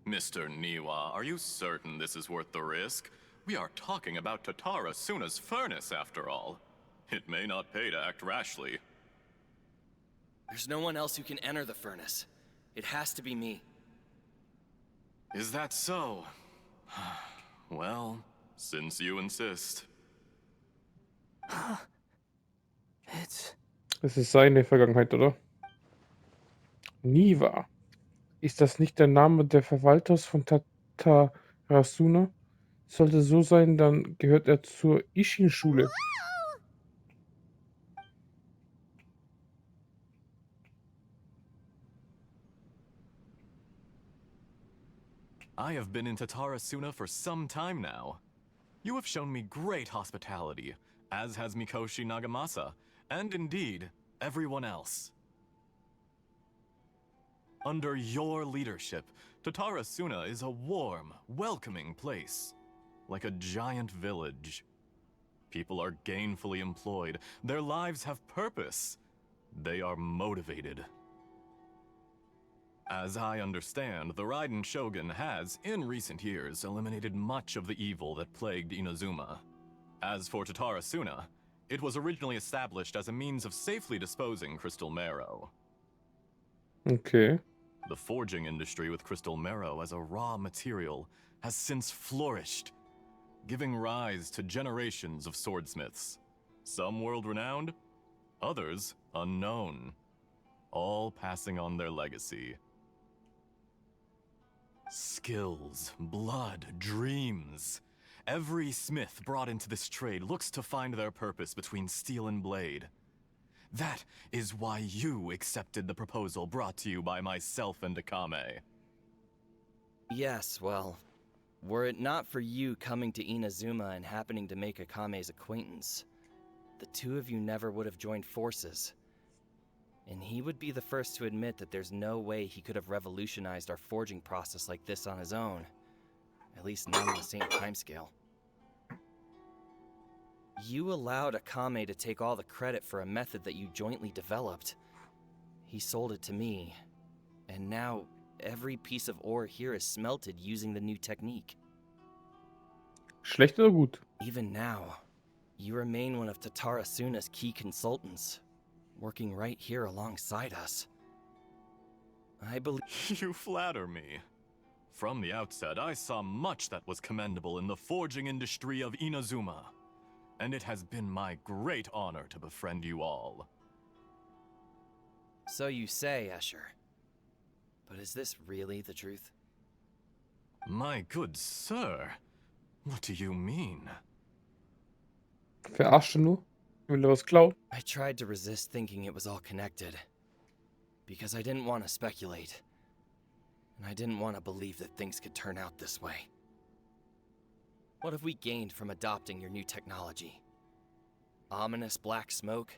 Mr. Niwa, are you certain this is worth the risk? We are talking about Tatara Suna's furnace, after all. It may not pay to act rashly. There's no one else who can enter the furnace. It has to be me. Is that so? Well, since you insist. It's... Das ist seine Vergangenheit, oder? Niwa. Ist das nicht der Name der Verwalters von Tatarasuna? Sollte so sein, dann gehört er zur Ishin-Schule. I have been in Tatara Suna for some time now. You have shown me great hospitality, as has Mikoshi Nagamasa, and indeed, everyone else. Under your leadership, Tatara Suna is a warm, welcoming place, like a giant village. People are gainfully employed, their lives have purpose, they are motivated. As I understand, the Raiden Shogun has, in recent years, eliminated much of the evil that plagued Inazuma. As for Tatara Suna, it was originally established as a means of safely disposing crystal marrow. Okay. The forging industry with crystal marrow as a raw material has since flourished, giving rise to generations of swordsmiths. Some world-renowned, others unknown, all passing on their legacy. Skills, blood, dreams. Every smith brought into this trade looks to find their purpose between steel and blade. That is why you accepted the proposal brought to you by myself and Akame. Yes, well, were it not for you coming to Inazuma and happening to make Akame's acquaintance, the two of you never would have joined forces. And he would be the first to admit that there's no way he could have revolutionized our forging process like this on his own. At least not on the same timescale. You allowed Akame to take all the credit for a method that you jointly developed. He sold it to me, and now every piece of ore here is smelted using the new technique. Schlecht oder gut? Even now, you remain one of Tatara Suna's key consultants, working right here alongside us. I believe... You flatter me. From the outset, I saw much that was commendable in the forging industry of Inazuma, and it has been my great honor to befriend you all. So you say, Escher. But is this really the truth? My good sir, what do you mean? Verarscht nur? Will er was klauen? I tried to resist thinking it was all connected. Because I didn't want to speculate. And I didn't want to believe that things could turn out this way. What have we gained from adopting your new technology? Ominous black smoke?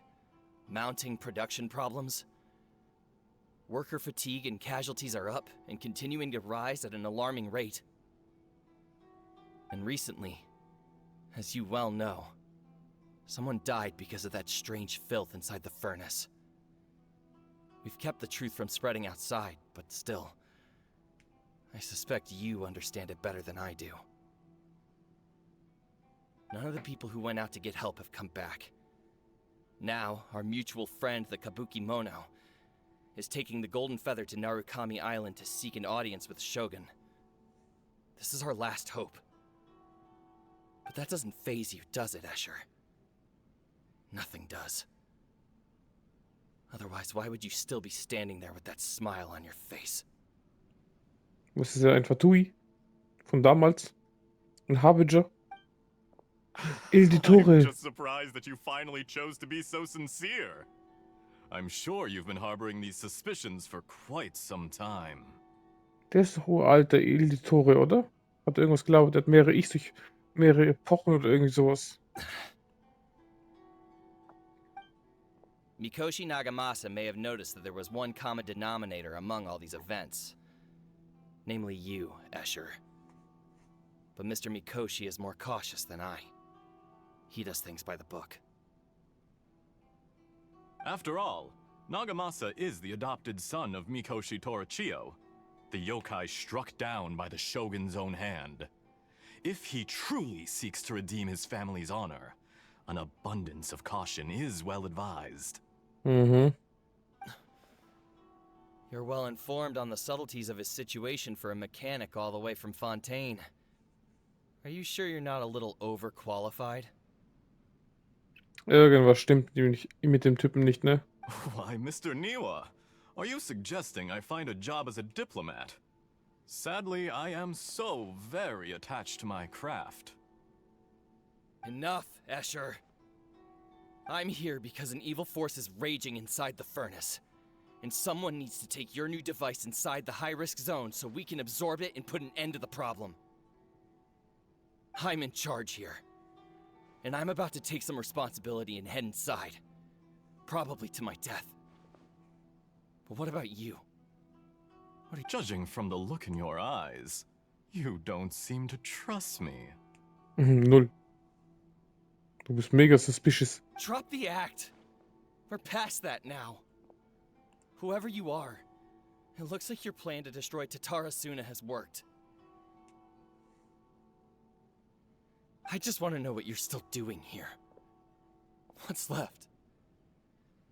Mounting production problems? Worker fatigue and casualties are up and continuing to rise at an alarming rate. And recently, as you well know, someone died because of that strange filth inside the furnace. We've kept the truth from spreading outside, but still, I suspect you understand it better than I do. None of the people who went out to get help have come back. Now, our mutual friend, the Kabuki Mono, is taking the Golden Feather to Narukami Island to seek an audience with Shogun. This is our last hope. But that doesn't faze you, does it, Escher? Nothing does. Otherwise, why would you still be standing there with that smile on your face? Was ist ja ein Fatui von damals? Ein Harbinger. Il I'm Dittore. just surprised that you finally chose to be so sincere. I'm sure you've been harboring these suspicions for quite some time. Der ist doch uralt, der Il Dittore, oder? Hat er irgendwas gelabert? Der hat mehrere Ichs durch mehrere Epochen oder irgendwie sowas. Mikoshi Nagamasa may have noticed that there was one common denominator among all these events. Namely you, Escher. But Mr. Mikoshi is more cautious than I. He does things by the book. After all, Nagamasa is the adopted son of Mikoshi Torichio, the yokai struck down by the shogun's own hand. If he truly seeks to redeem his family's honor, an abundance of caution is well advised. Mhm. You're well informed on the subtleties of his situation for a mechanic all the way from Fontaine. Are you sure you're not a little overqualified? Irgendwas stimmt mit dem Typen nicht, ne? Why, Mr. Niwa, are you suggesting I find a job as a diplomat? Sadly, I am so very attached to my craft. Enough, Escher. I'm here because an evil force is raging inside the furnace. And someone needs to take your new device inside the high-risk zone so we can absorb it and put an end to the problem. I'm in charge here. And I'm about to take some responsibility and head inside. Probably to my death. But what about you? Judging from the look in your eyes, you don't seem to trust me. Null. Du bist mega suspicious. Drop the act. We're past that now. Whoever you are, it looks like your plan to destroy Tatarasuna has worked. I just want to know what you're still doing here. What's left?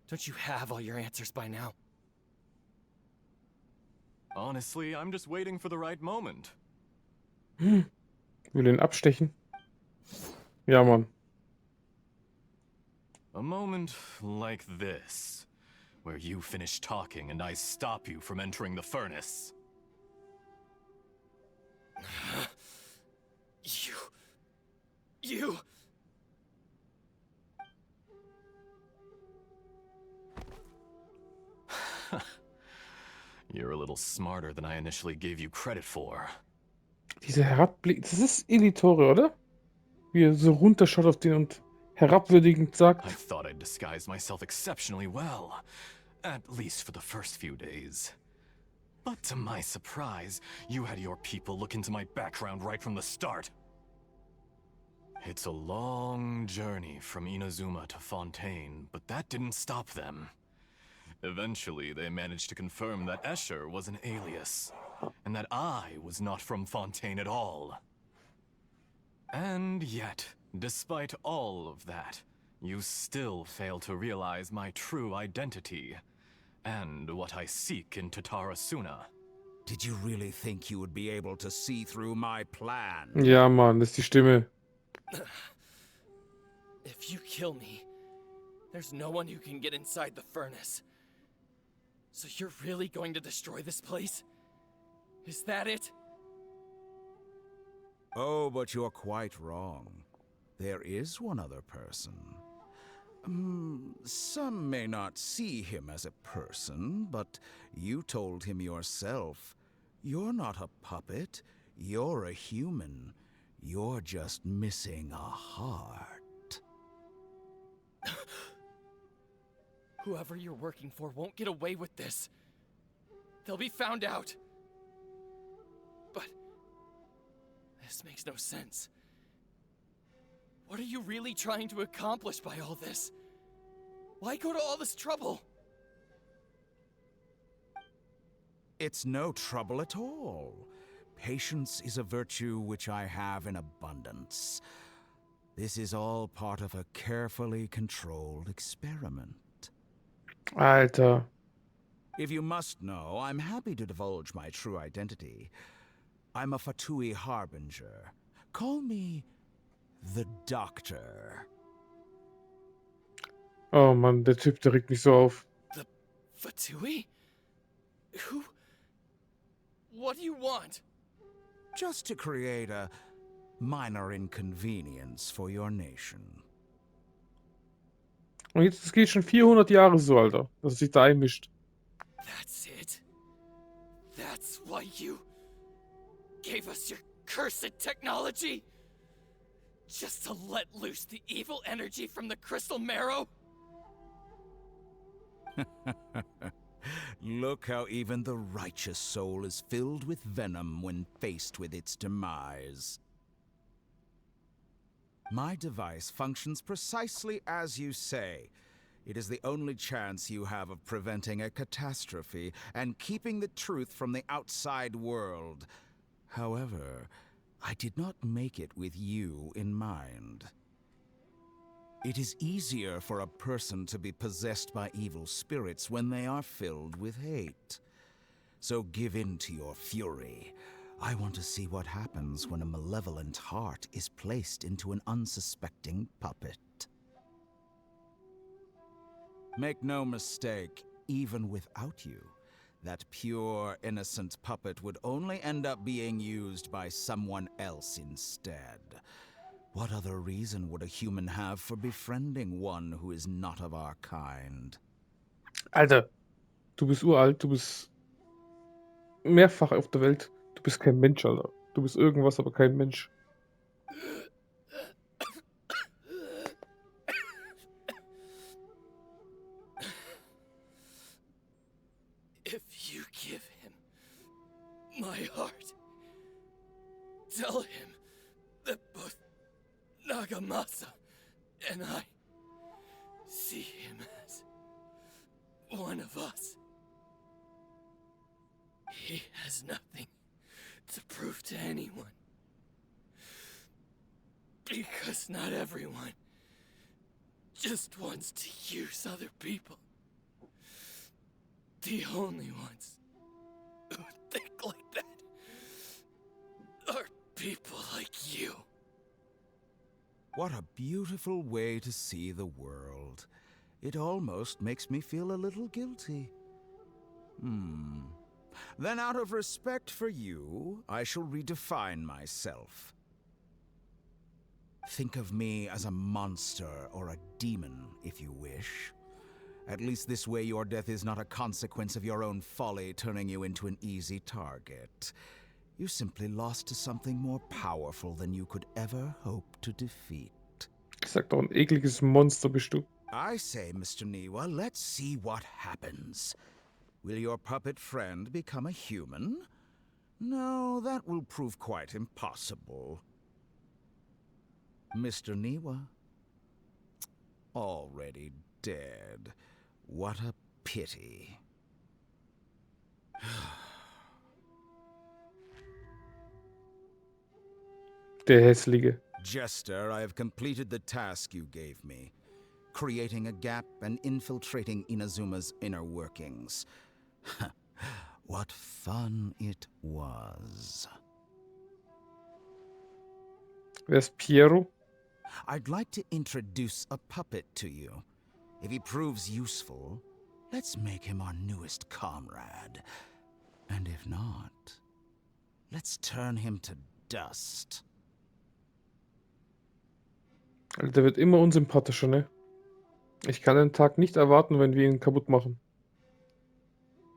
Don't you have all your answers by now? Honestly, I'm just waiting for the right moment. Will ihn abstechen? Ja, Mann. A moment like this, where you finish talking and I stop you from entering the furnace. You... You're a little smarter than I initially gave you credit for. Dieser Herabblick, das ist Il Dittore, oder? Wie er so runterschaut auf den und herabwürdigend sagt. I thought I'd disguised myself exceptionally well, at least for the first few days. But to my surprise, you had your people look into my background right from the start. It's a long journey from Inazuma to Fontaine, but that didn't stop them. Eventually, they managed to confirm that Escher was an alias, and that I was not from Fontaine at all. And yet, despite all of that, you still fail to realize my true identity, and what I seek in Tatarasuna. Did you really think you would be able to see through my plan? Ja, Mann, das ist die Stimme. If you kill me, there's no one who can get inside the furnace. So you're really going to destroy this place? Is that it? Oh, but you're quite wrong. There is one other person. Some may not see him as a person, but you told him yourself. You're not a puppet. You're a human. You're just missing a heart. Whoever you're working for won't get away with this. They'll be found out. But this makes no sense. What are you really trying to accomplish by all this? Why go to all this trouble? It's no trouble at all. Patience is a virtue which I have in abundance. This is all part of a carefully controlled experiment. Alter. If you must know, I'm happy to divulge my true identity. I'm a Fatui harbinger. Call me the Doctor. Oh Mann, der Typ, der regt mich so auf. The Fatui? Who? What do you want? Just to create a minor inconvenience for your nation. Und jetzt, es geht schon 400 Jahre so, Alter, dass er sich da einmischt. That's it? That's why you gave us your cursed technology? Just to let loose the evil energy from the crystal marrow? Look how even the righteous soul is filled with venom when faced with its demise. My device functions precisely as you say. It is the only chance you have of preventing a catastrophe and keeping the truth from the outside world. However, I did not make it with you in mind. It is easier for a person to be possessed by evil spirits when they are filled with hate. So give in to your fury. I want to see what happens when a malevolent heart is placed into an unsuspecting puppet. Make no mistake, even without you, that pure, innocent puppet would only end up being used by someone else instead. What other reason would a human have for befriending one who is not of our kind? Alter, du bist uralt, du bist mehrfach auf der Welt. Du bist kein Mensch, Alter. Du bist irgendwas, aber kein Mensch. If you give him my heart, tell him that both Nagamasa and I see him as one of us. He has nothing to prove to anyone. Because not everyone just wants to use other people. The only ones who think like that are people like you. What a beautiful way to see the world. It almost makes me feel a little guilty. Then out of respect for you, I shall redefine myself. Think of me as a monster or a demon, if you wish. At least this way your death is not a consequence of your own folly turning you into an easy target. You simply lost to something more powerful than you could ever hope to defeat. Ich sag doch, ein ekliges Monster bist du. I say, Mr. Niwa, let's see what happens. Will your puppet friend become a human? No, that will prove quite impossible. Mr. Niwa? Already dead. What a pity. Der Hässliche. Jester, I have completed the task you gave me. Creating a gap and infiltrating Inazuma's inner workings. What fun it was. Wer ist Piero? I'd like to introduce a puppet to you. If he proves useful, let's make him our newest comrade. And if not, let's turn him to dust. Also der wird immer unsympathischer, ne? Ich kann den Tag nicht erwarten, wenn wir ihn kaputt machen.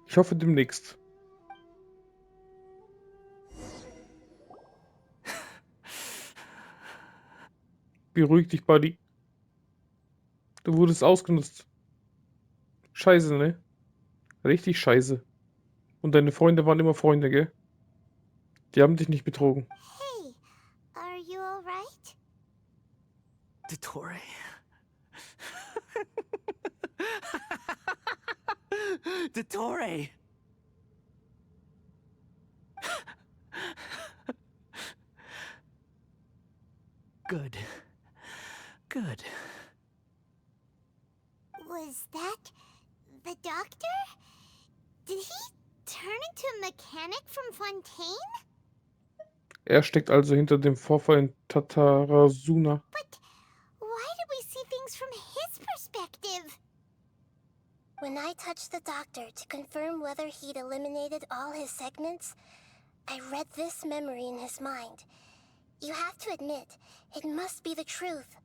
Ich hoffe demnächst. Beruhig dich, Buddy. Du wurdest ausgenutzt. Scheiße, ne? Richtig scheiße. Und deine Freunde waren immer Freunde, gell? Die haben dich nicht betrogen. Hey, are you alright? Dottore? Dottore! Good. Good. Was that the doctor? Did he turn into a mechanic from Fontaine? Er steckt also hinter dem Vorfall in Tatarasuna. But why do we see things from his perspective? When I touched the doctor to confirm whether he'd eliminated all his segments, I read this memory in his mind. You have to admit, it must be the truth.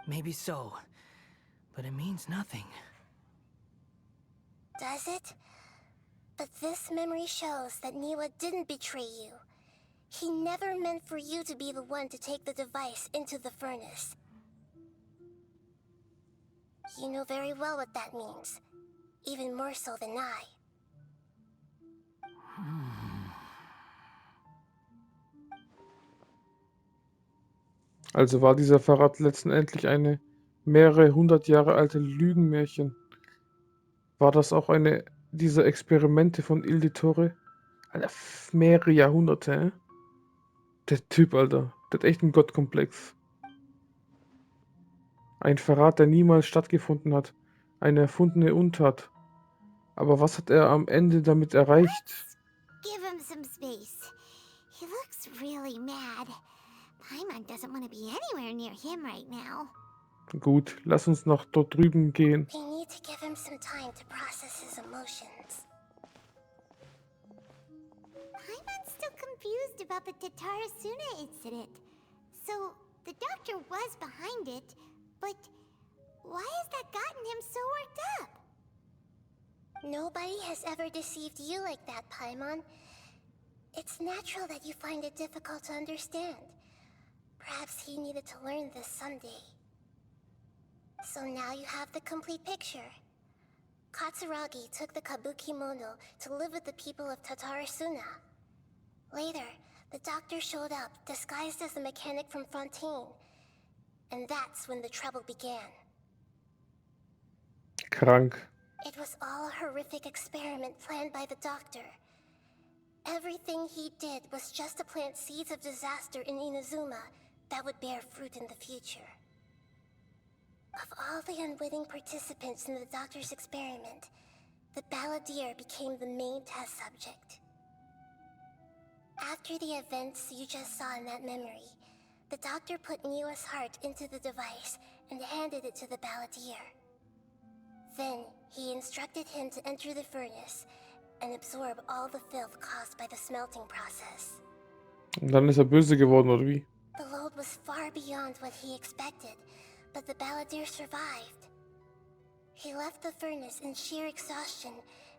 Maybe so, but it means nothing. Does it? But this memory shows that Niwa didn't betray you. He never meant for you to be the one to take the device into the furnace. You know very well what that means. Even more so than I. Also war dieser Verrat letztendlich eine mehrere hundert Jahre alte Lügenmärchen. War das auch eine dieser Experimente von Il Dittore? Alter, mehrere Jahrhunderte, hä? Der Typ, Alter. Der hat echt einen Gottkomplex. Ein Verrat, der niemals stattgefunden hat. Eine erfundene Untat. Aber was hat er am Ende damit erreicht? Give him some space. He looks really mad. Paimon doesn't want to be anywhere near him right now. Gut, lass uns nach dort drüben gehen. We need to give him some time to process his emotions. Paimon's still confused about the Tatarasuna incident. So, the doctor was behind it, but why has that gotten him so worked up? Nobody has ever deceived you like that, Paimon. It's natural that you find it difficult to understand. Perhaps he needed to learn this someday. So now you have the complete picture. Katsuragi took the kabuki mono to live with the people of Tatarasuna. Later, the doctor showed up, disguised as a mechanic from Fontaine. And that's when the trouble began. Krank. It was all a horrific experiment planned by the doctor. Everything he did was just to plant seeds of disaster in Inazuma that would bear fruit in the future. Of all the unwitting participants in the doctor's experiment, the balladeer became the main test subject. After the events you just saw in that memory, the doctor put Niwa's heart into the device and handed it to the balladeer. Then, he instructed him to enter the furnace and absorb all the filth caused by the smelting process. Und dann ist er böse geworden, oder wie? The load was far beyond what he expected, but the balladeer survived. He left the furnace in sheer exhaustion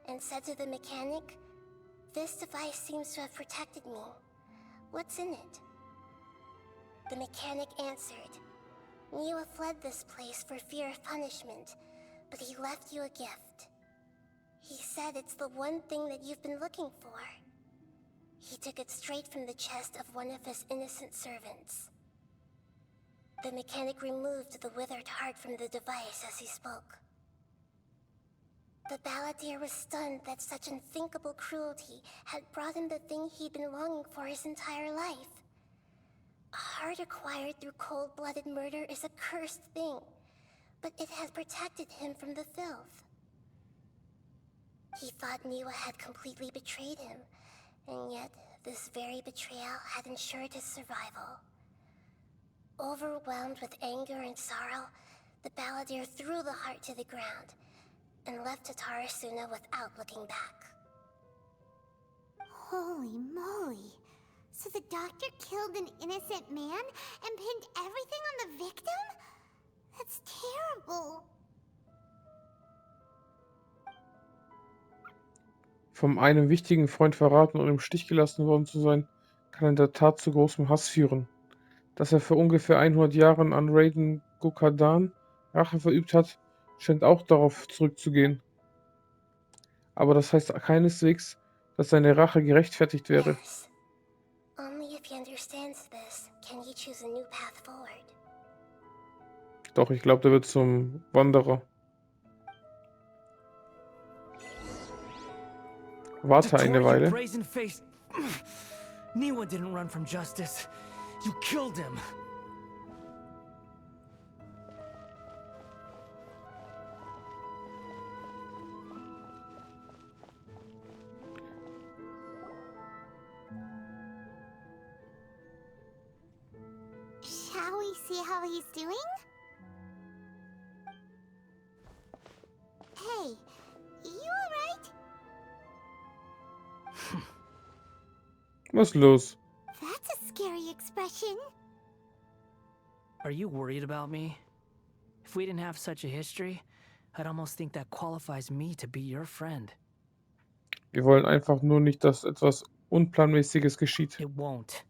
and said to the mechanic, "This device seems to have protected me. What's in it?" The mechanic answered, "Niwa fled this place for fear of punishment, but he left you a gift. He said it's the one thing that you've been looking for." He took it straight from the chest of one of his innocent servants. The mechanic removed the withered heart from the device as he spoke. The balladeer was stunned that such unthinkable cruelty had brought him the thing he'd been longing for his entire life. A heart acquired through cold-blooded murder is a cursed thing, but it has protected him from the filth. He thought Niwa had completely betrayed him, and yet this very betrayal had ensured his survival. Overwhelmed with anger and sorrow, the balladeer threw the heart to the ground and left Tatarasuna without looking back. Holy moly. So the doctor killed an innocent man and pinned everything on the victim? That's terrible. Vom einem wichtigen Freund verraten und im Stich gelassen worden zu sein, kann in der Tat zu großem Hass führen. Dass er vor ungefähr 100 Jahren an Raiden Gokadan Rache verübt hat, scheint auch darauf zurückzugehen. Aber das heißt keineswegs, dass seine Rache gerechtfertigt wäre. Yes. Only if he understands this can he choose a new path forward. Doch, ich glaube, der wird zum Wanderer. Warte eine Detour, you Weile. brazen-faced... Niwa didn't run from justice. You killed him. Shall we see how he's doing? Hey, you alright? Was ist los? That's a scary expression. Are you worried about me? If we didn't have such a history, I'd almost think that qualifies me to be your friend. Wir wollen einfach nur nicht, dass etwas Unplanmäßiges geschieht. It won't.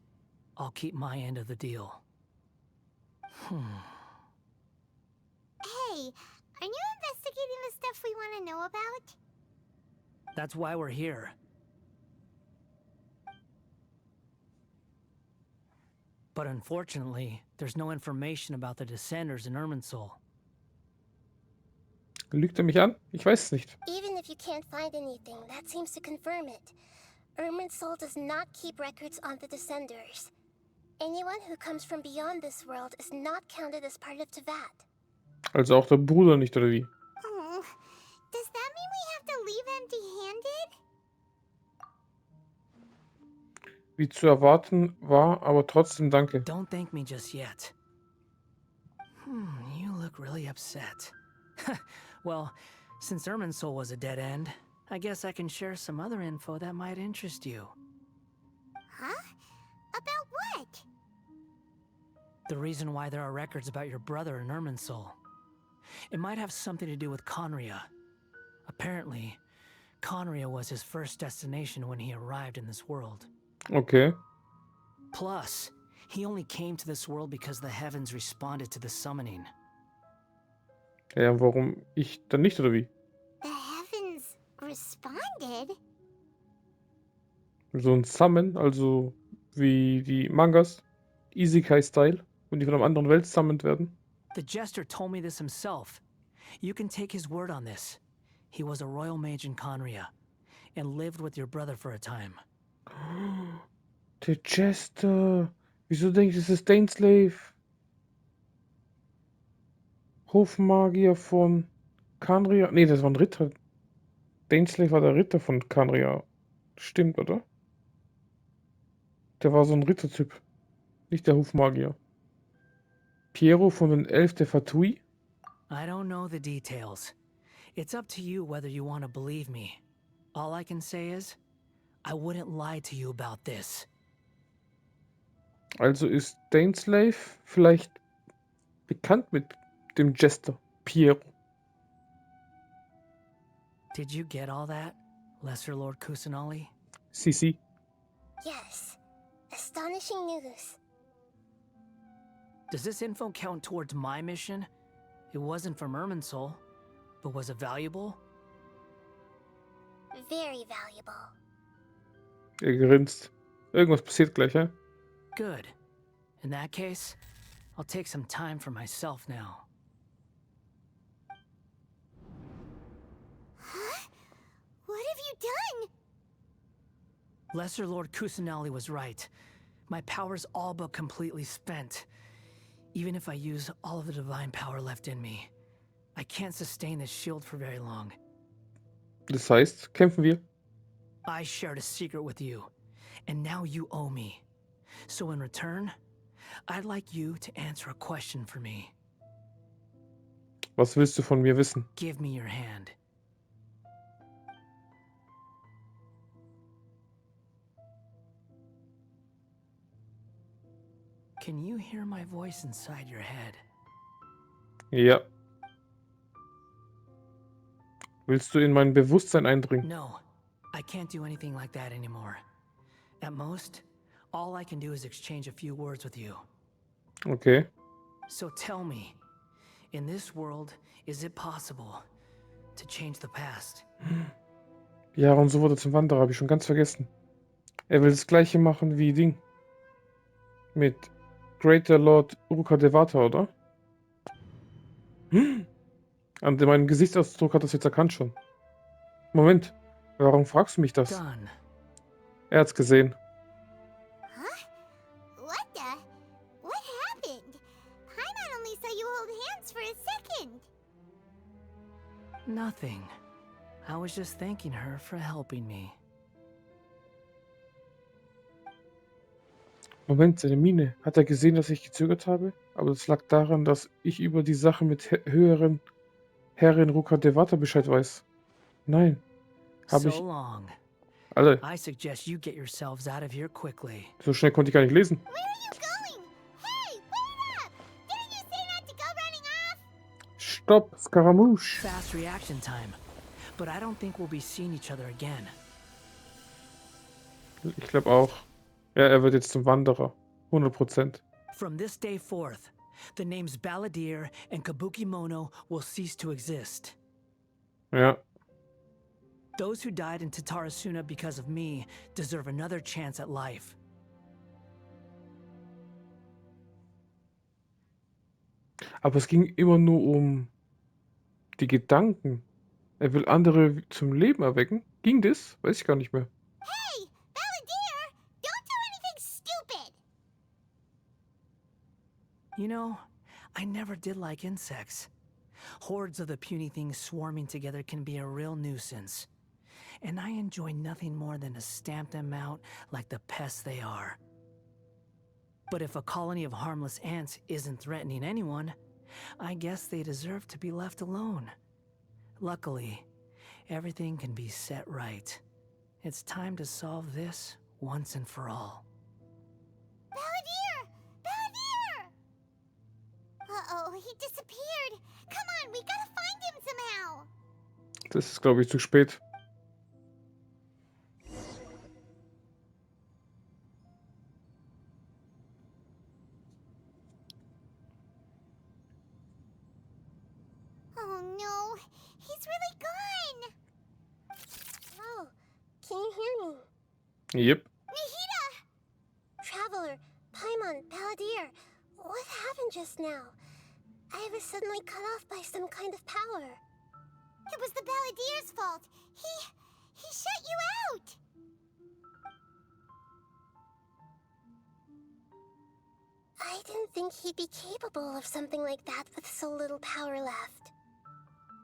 I'll keep my end of the deal. Hey, are you investigating the stuff we want to know about? That's why we're here. But unfortunately, there's no information about the Descenders in Irminsul. Lügt er mich an? Ich weiß es nicht. Even if you can't find anything, that seems to confirm it. Irminsul does not keep records on the Descenders. Anyone who comes from beyond this world is not counted as part of Tevat. Also auch der Bruder nicht, oder wie? Oh, does that mean we have to leave empty-handed? Wie zu erwarten war, aber trotzdem danke. Don't thank me just yet. You look really upset. Well, since Irminsul was a dead end, I guess I can share some other info that might interest you. Huh? About what? The reason why there are records about your brother in Irminsul. It might have something to do with Conria. Apparently, Conria was his first destination when he arrived in this world. Okay. Plus, he only came to this world because the heavens responded to the summoning. Ja, warum ich dann nicht, oder wie? The heavens responded? So ein Summon, also wie die Mangas, Isekai-Style, und die von einer anderen Welt summoned werden. The Jester told me this himself. You can take his word on this. He was a royal mage in Conria, and lived with your brother for a time. Der Jester. Wieso denke ich, das ist Daneslave? Hofmagier von Kanria. Nee, das war ein Ritter. Daneslave war der Ritter von Kanria. Stimmt, oder? Der war so ein Rittertyp. Nicht der Hofmagier. Piero von den Elf der Fatui. I don't know the details. It's up to you whether you want to believe me. All I can say is, I wouldn't lie to you about this. Also ist Daneslave vielleicht bekannt mit dem Jester Piero. Did you get all that, Lesser Lord Kusanali? CC. Yes. Astonishing news. Does this info count towards my mission? It wasn't from Irminsul, but was it valuable? Very valuable. Er grinst. Irgendwas passiert gleich, hä? Good. In that case, I'll take some time for myself now. Huh? What have you done? Lesser Lord Kusanali was right. My power's all but completely spent. Even if I use all of the divine power left in me, I can't sustain this shield for very long. Das heißt, kämpfen wir. I shared a secret with you, and now you owe me. So in return, I'd like you to answer a question for me. Was willst du von mir wissen? Give me your hand. Can you hear my voice inside your head? Ja. Willst du in mein Bewusstsein eindringen? No, I can't do anything like that anymore. At most, all I can do is exchange a few words with you. Okay. So tell me, in this world, is it possible to change the past? Ja, und so wurde er zum Wanderer, habe ich schon ganz vergessen. Er will das gleiche machen wie Ding. Mit Greater Lord Uruka Devata, oder? An meinem Gesichtsausdruck hat das jetzt erkannt schon. Moment, warum fragst du mich das? Done. Er hat's gesehen. Huh? What the? What happened? Paimon only saw you hold hands for a second. Nothing. I was just thanking her for helping me. Moment, seine Miene. Hat er gesehen, dass ich gezögert habe? Aber das lag daran, dass ich über die Sache mit höheren Herrin Ruka Devata Bescheid weiß. Nein. Habe So ich... long. Alle, I suggest you get yourselves out of here quickly. so schnell konnte ich gar nicht lesen. Where are you going? Hey, wait up! Didn't you say not to go running off? Stopp, Scaramouche. Fast reaction time. But I don't think we'll be seeing each other again. Ich glaube auch. Ja, er wird jetzt zum Wanderer. 100%. From this day forth, the names Balladeer and Kabukimono will cease to exist. Ja. Those who died in Tatarasuna because of me deserve another chance at life. Aber es ging immer nur um die Gedanken. Er will andere zum Leben erwecken. Ging das? Weiß ich gar nicht mehr. Hey, Balladeer! Don't do anything stupid! You know, I never did like insects. Hordes of the puny things swarming together can be a real nuisance. And I enjoy nothing more than to stamp them out like the pests they are. But if a colony of harmless ants isn't threatening anyone, I guess they deserve to be left alone. Luckily, everything can be set right. It's time to solve this once and for all. Balladeer! Balladeer! Uh-oh, he disappeared. Come on, we gotta find him somehow. Das ist, glaube ich, zu spät. Oh no, he's really gone. Oh, can you hear me? Yep. Nahida! Traveler, Paimon, Balladeer, what happened just now? I was suddenly cut off by some kind of power. It was the Balladeer's fault. He shut you out. I didn't think he'd be capable of something like that with so little power left.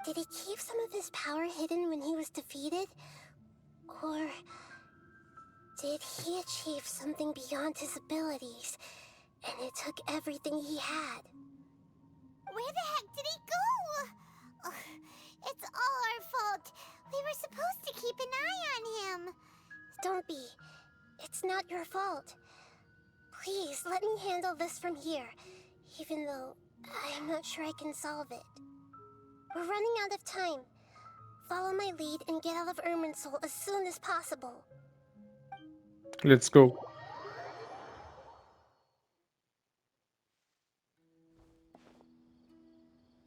Did he keep some of his power hidden when he was defeated? Or did he achieve something beyond his abilities, and it took everything he had? Where the heck did he go? Ugh, it's all our fault. We were supposed to keep an eye on him. Don't be. It's not your fault. Please, let me handle this from here, even though I'm not sure I can solve it. We're running out of time. Follow my lead and get out of Irminsul as soon as possible. Let's go.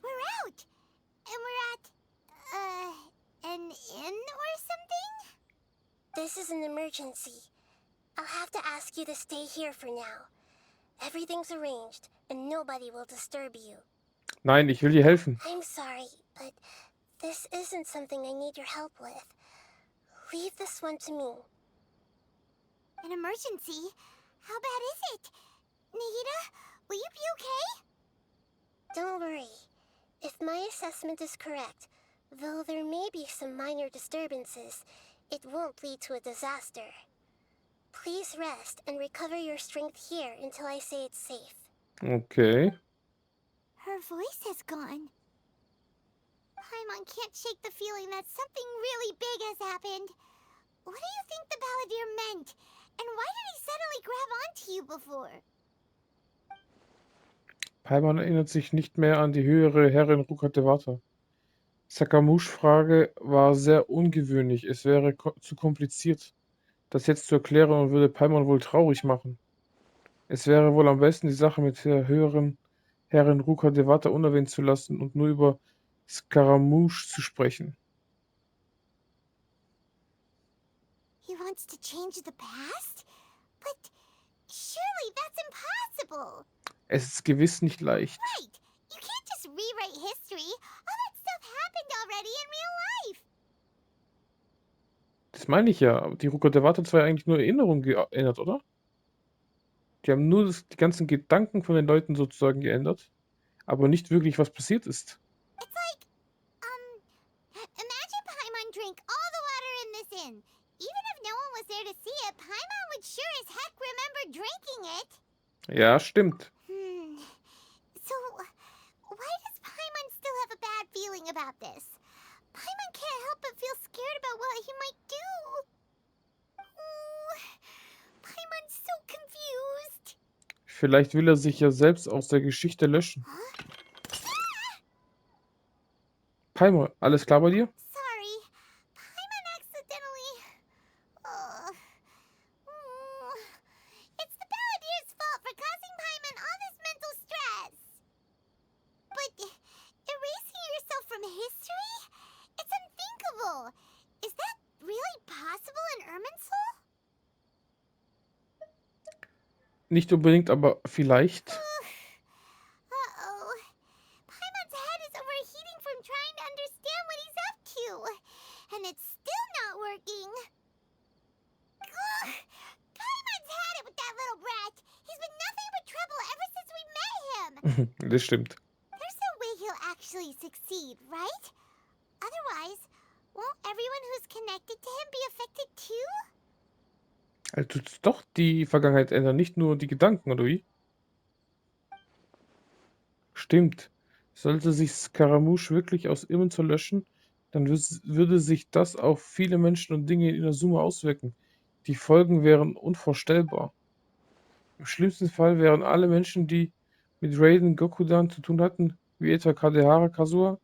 We're out. And we're at, an inn or something? This is an emergency. I'll have to ask you to stay here for now. Everything's arranged, and nobody will disturb you. Nein, ich will dir helfen. I'm sorry, but this isn't something I need your help with. Leave this one to me. An emergency? How bad is it? Nahida, will you be okay? Don't worry. If my assessment is correct, though there may be some minor disturbances, it won't lead to a disaster. Please rest and recover your strength here until I say it's safe. Okay. Her voice has gone. Paimon can't shake the feeling that something really big has happened. What do you think the Balladeer meant? And why did he suddenly grab onto you before? Paimon erinnert sich nicht mehr an die höhere Herrin Rukkhadevata. Scaramouches Frage war sehr ungewöhnlich. Es wäre zu kompliziert, das jetzt zu erklären und würde Paimon wohl traurig machen. Es wäre wohl am besten, die Sache mit der höheren Herrin Rukkhadevata unerwähnt zu lassen und nur über Scaramouche zu sprechen. He wants to change the past? But surely that's impossible. Es ist gewiss nicht leicht. Right. You can't just rewrite history. All that stuff happened already in real life. Das meine ich ja. Aber die Rukkhadevata hat zwar eigentlich nur Erinnerungen geändert, oder? Die haben nur die ganzen Gedanken von den Leuten sozusagen geändert, aber nicht wirklich, was passiert ist. It's like, imagine Paimon drank all the water in this inn. Even if no one was there to see it, Paimon would sure as heck remember drinking it. Ja, stimmt. So, why does Paimon still have a bad feeling about this? Paimon can't help but feel scared about what he might do. Paimon's so confused. Vielleicht will er sich ja selbst aus der Geschichte löschen. Paimon, alles klar bei dir? Sorry, Paimon accidentally. It's the Balladeer's fault for causing Paimon all this mental stress. But erasing yourself from history? It's unthinkable. Is that really possible in Irminsul? Nicht unbedingt, aber vielleicht. Uh-oh. Paimon's head is overheating from trying to understand what he's up to. And it's still not working. Ugh. Paimon's had it with that little brat. He's been nothing but trouble ever since we met him. Das stimmt. There's no way he'll actually succeed, right? Otherwise, won't everyone who's connected to him be affected too? Also tut's doch die Vergangenheit ändern, nicht nur die Gedanken, oder wie? Stimmt. Sollte sich Scaramouche wirklich aus Irminsul löschen, dann würde sich das auf viele Menschen und Dinge in Inazuma auswirken. Die Folgen wären unvorstellbar. Im schlimmsten Fall wären alle Menschen, die mit Raiden Gokudan zu tun hatten, wie etwa Kadehara Kazuha,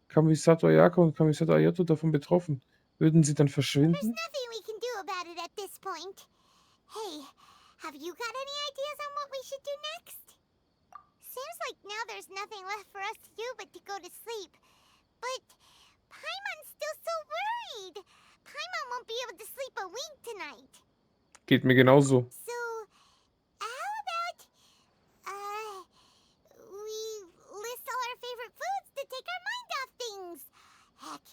Kamisato Ayaka und Kamisato Ayato, davon betroffen. Würden sie dann There's verschwinden? nothing we can do about it at this point. Hey, have you got any ideas on what we should do next? Seems like now there's nothing left for us to do but to go to sleep. But Paimon's still so worried. Paimon won't be able to sleep a wink tonight. Geht mir genauso. So, how about, we list all our favorite foods to take our mind off things? Heck,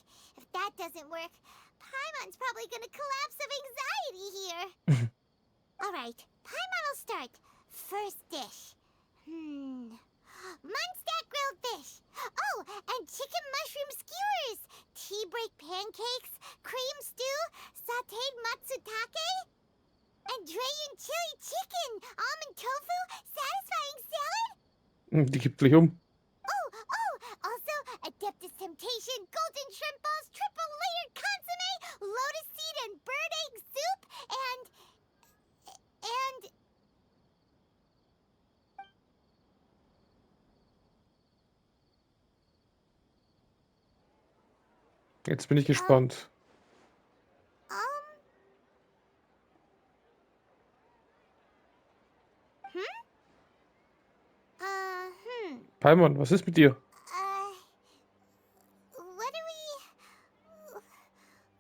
if that doesn't work, Paimon's probably gonna collapse of anxiety here. Alright, Paimon will start. First dish. Munstack grilled fish. Oh, and chicken mushroom skewers. Tea break pancakes, cream stew, sauteed matsutake, and Dragon chili chicken, almond tofu, satisfying salad. Die kippt gleich um. Also Adeptus Temptation, golden shrimp balls, triple layered consomme, lotus seed and bird egg soup, and Jetzt bin ich gespannt. Paimon, was ist mit dir?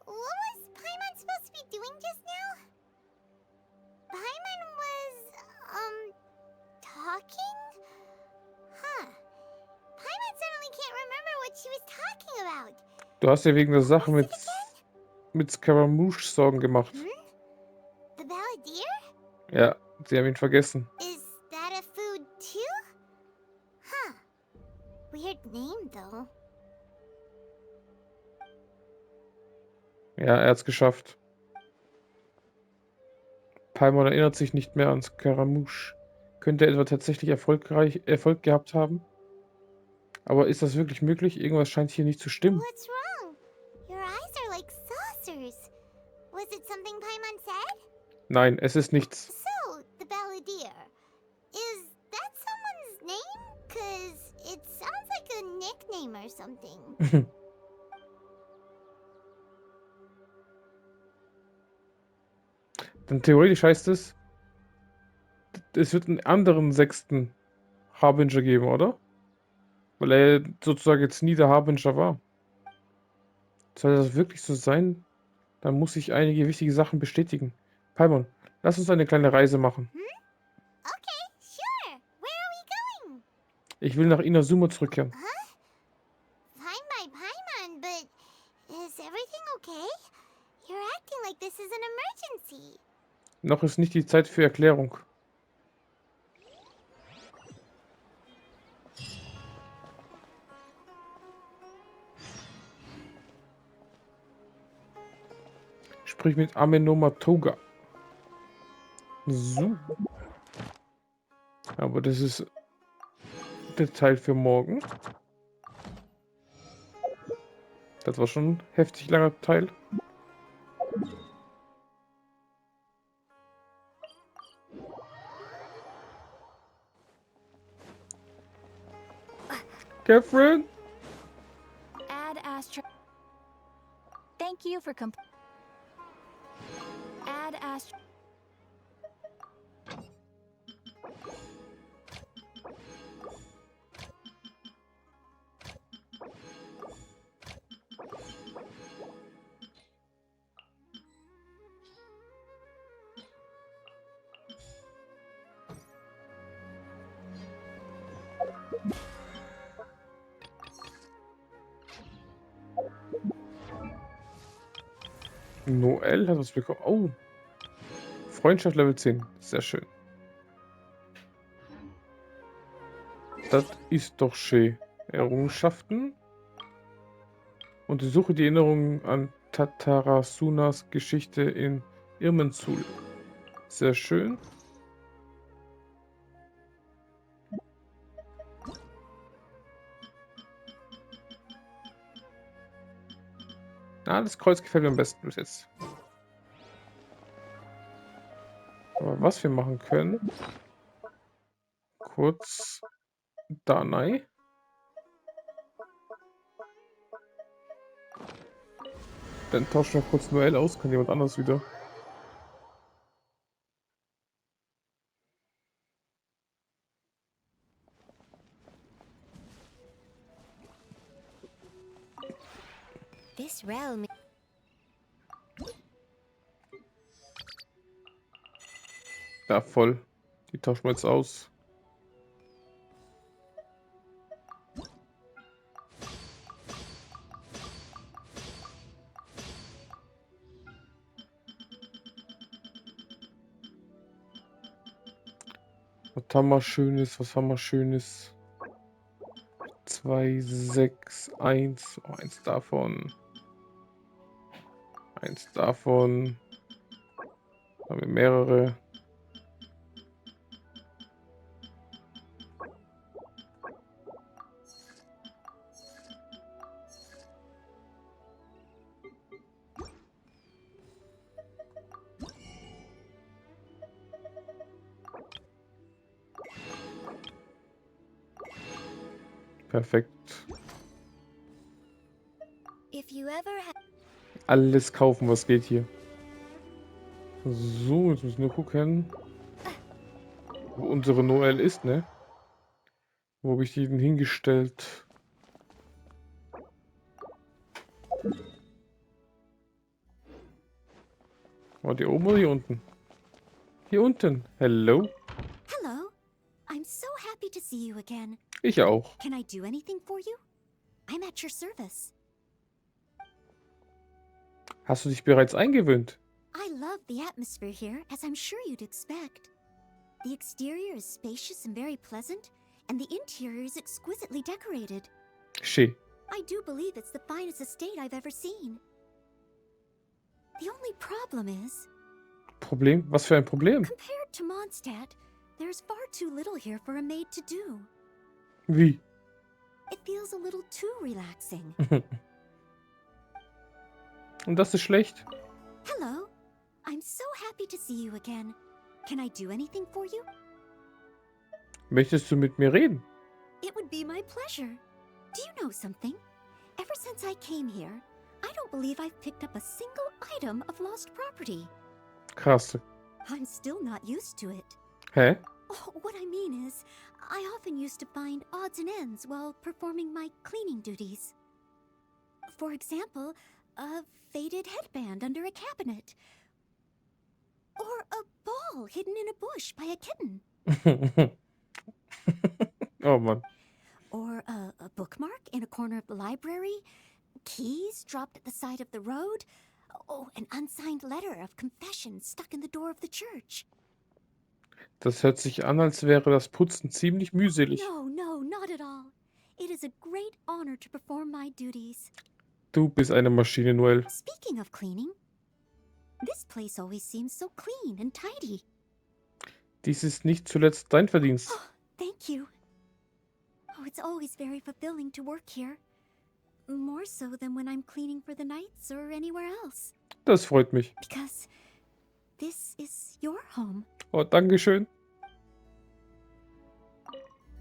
what was Paimon supposed to be doing just now? Paimon was, talking? Huh. Paimon suddenly can't remember what she was talking about. Du hast ja wegen der Sache What was it mit Scaramouche Sorgen gemacht. The Balladeer? Ja, sie haben ihn vergessen. Is that a food too? Huh. Weird name though. Ja, er hat's geschafft. Paimon erinnert sich nicht mehr an Scaramouche. Könnte er etwa tatsächlich Erfolg gehabt haben? Aber ist das wirklich möglich? Irgendwas scheint hier nicht zu stimmen. What's wrong? Your eyes are like saucers. Was it something Paimon said? Nein, es ist nichts. So, the Balladeer. Is that someone's name? 'Cause something. Dann theoretisch heißt es, es wird einen anderen sechsten Harbinger geben, oder? Weil er sozusagen jetzt nie der Harbinger war. Soll das wirklich so sein? Dann muss ich einige wichtige Sachen bestätigen. Paimon, lass uns eine kleine Reise machen. Okay, sure. Where are we going? Ich will nach Inazuma zurückkehren. Fine by Paimon, but is everything okay? You're acting like this is an emergency. Noch ist nicht die Zeit für Erklärung. Sprich mit Amenoma Toga. So. Aber das ist der Teil für morgen. Das war schon ein heftig langer Teil. Catherine? Add Astra. Thank you for Add Astra. Noel hat was bekommen. Oh. Freundschaft Level 10. Sehr schön. Das ist doch schön. Errungenschaften. Untersuche die Erinnerungen an Tatarasunas Geschichte in Irminsul. Sehr schön. Ah, das Kreuz gefällt mir am besten bis jetzt. Aber was wir machen können, kurz Danai. Dann tauschen wir kurz Noel aus, kann jemand anders wieder. This realm. Ja, voll. Die tauschen wir jetzt aus. Was haben wir Schönes? Was haben wir Schönes? 2, 6, 1. Oh, eins davon. Eins davon. Haben wir mehrere. Perfekt. If you ever Alles kaufen, was geht hier. So, jetzt müssen wir nur gucken, wo unsere Noel ist, ne? Wo habe ich die denn hingestellt? War die oben oder hier unten? Hier unten. Hello. Hello. I'm so happy to see you again. Ich auch. Can I do anything for you? I'm at your service. Hast du dich bereits eingewöhnt? I love the atmosphere here, as I'm sure you'd expect. The exterior is spacious and very pleasant, and the interior is exquisitely decorated. Schön. I do believe it's the finest estate I've ever seen. The only problem is, Problem? Was für ein Problem? compared to Mondstadt, there's far too little here for a maid to do. Wie? It feels a little too relaxing. Und das ist schlecht? Hello. I'm so happy to see you again. Can I do anything for you? Möchtest du mit mir reden? It would be my pleasure. Do you know something? Ever since I came here, I don't believe I've picked up a single item of lost property. Krass. I'm still not used to it. Hä? Oh, what I mean is, I often used to find odds and ends while performing my cleaning duties. For example, a faded headband under a cabinet. Or a ball hidden in a bush by a kitten. Oh Mann. Or a bookmark in a corner of the library. Keys dropped at the side of the road. Oh, an unsigned letter of confession stuck in the door of the church. Das hört sich an, als wäre das Putzen ziemlich mühselig. No, not at all. It is a great honor to perform my duties. Du bist eine Maschine, Noel. Speaking of cleaning, this place always seems so clean and tidy. Dies ist nicht zuletzt dein Verdienst. Oh, thank you. Oh, it's always very fulfilling to work here. More so than when I'm cleaning for the Knights or anywhere else. Das freut mich. Because this is your home. Oh, Dankeschön.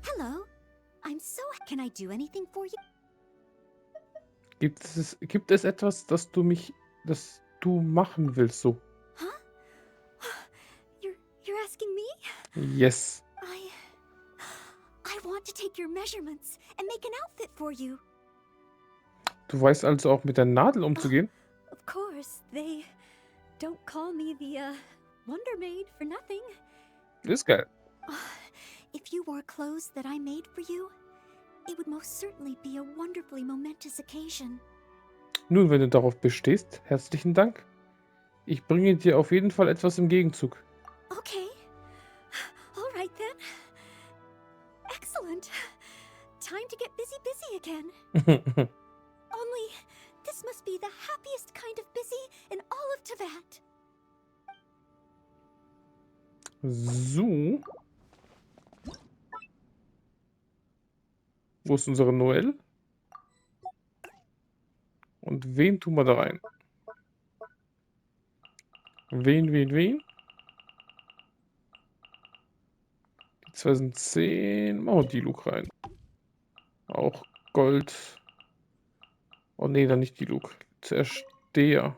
Hello. I'm so... Can I do anything for you? Gibt es etwas, das du machen willst, so? Huh? You're asking me? Yes. I want to take your measurements and make an outfit for you. Du weißt also auch mit der Nadel umzugehen? Of course, they don't call me the Wonder Maid for nothing. Ist geil. If you wore clothes that I made for you, it would most certainly be a wonderfully momentous occasion. Nun, wenn du darauf bestehst, herzlichen Dank. Ich bringe dir auf jeden Fall etwas im Gegenzug. Okay. All right then. Excellent. Time to get busy again. Only, this must be the happiest kind of busy in all of Tibet. So. Wo ist unsere Noel? Und wen tun wir da rein? Wen? Die zwei sind 10. Machen wir die Luke rein. Auch Gold. Oh nee, dann nicht die Luke. Zuerst der,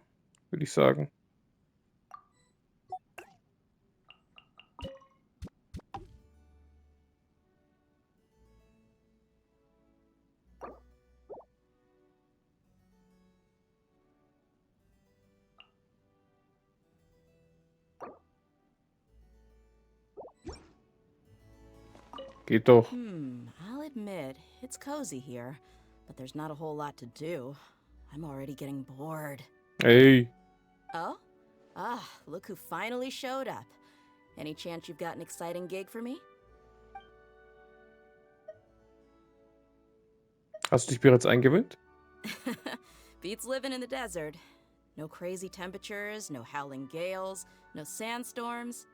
würde ich sagen. Geht doch. I'll admit, it's cozy here, but there's not a whole lot to do. I'm already getting bored. Hey. Oh? Ah, look who finally showed up. Any chance you've got an exciting gig for me? Hast du dich bereits eingewöhnt? Beats living in the desert. No crazy temperatures, no howling gales, no sandstorms.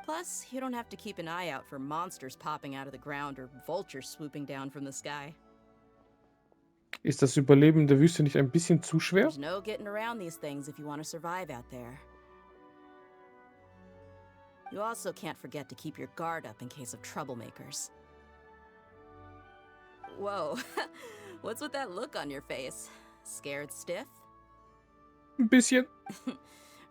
Plus, you don't have to keep an eye out for monsters popping out of the ground or vultures swooping down from the sky. Ist das Überleben in der Wüste nicht ein bisschen zu schwer? There's no getting around these things if you want to survive out there. You also can't forget to keep your guard up in case of troublemakers. Whoa, what's with that look on your face? Scared stiff? Ein bisschen.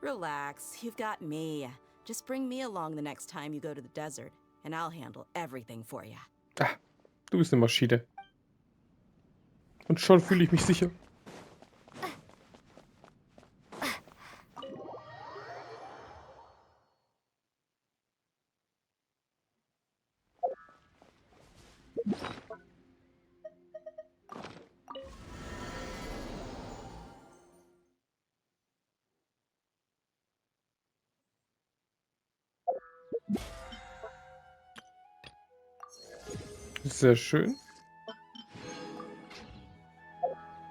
Relax, you've got me. Just bring me along the next time you go to the desert, and I'll handle everything for you. Ah, du bist eine Maschine. Und schon fühle ich mich sicher. Sehr schön.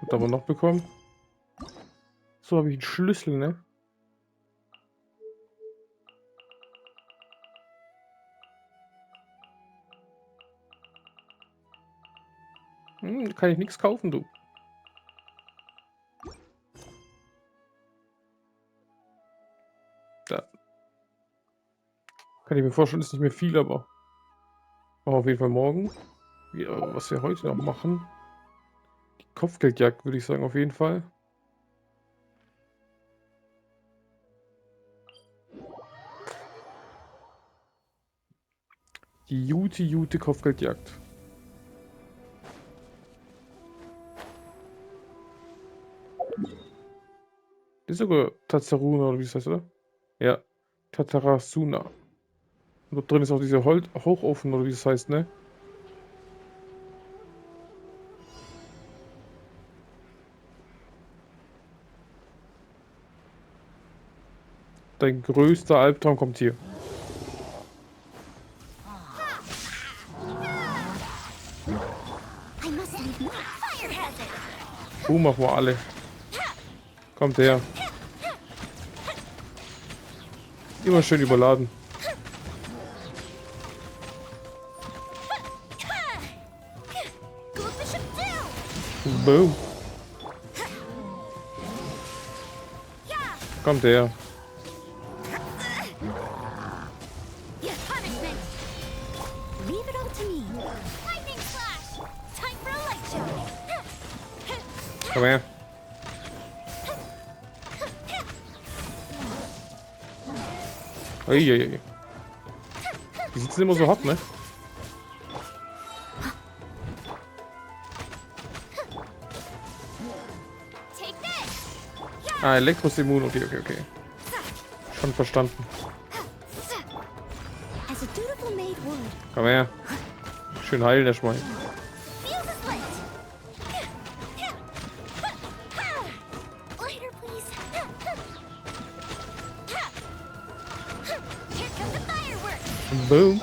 Was haben wir noch bekommen? So, habe ich einen Schlüssel, ne? Kann ich nichts kaufen, du. Da. Kann ich mir vorstellen, ist nicht mehr viel, aber machen wir auf jeden Fall morgen. Was wir heute noch machen. Kopfgeldjagd, würde ich sagen, auf jeden Fall. Die gute Kopfgeldjagd. Das ist sogar Tatsaruna, oder wie das heißt, oder? Ja, Tatarasuna. Und dort drin ist auch dieser Hochofen, oder wie das heißt, ne? Dein größter Albtraum kommt hier. Machen wir alle. Kommt her. Immer schön überladen. Boom. Kommt her. Komm her. Uiuiui. Die sitzen immer so hart, ne? Ah, Elektros-Immun. Okay. Schon verstanden. Komm her. Schön heilen, der Schwein. Boom.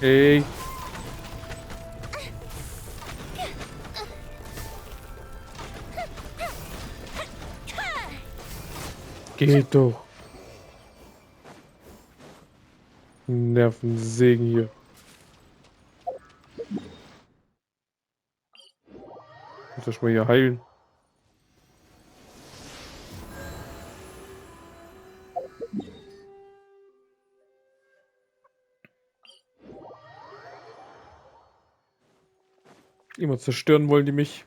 Ey. Geht doch. Nervensägen hier. Muss ich mal hier heilen. Immer zerstören wollen die mich.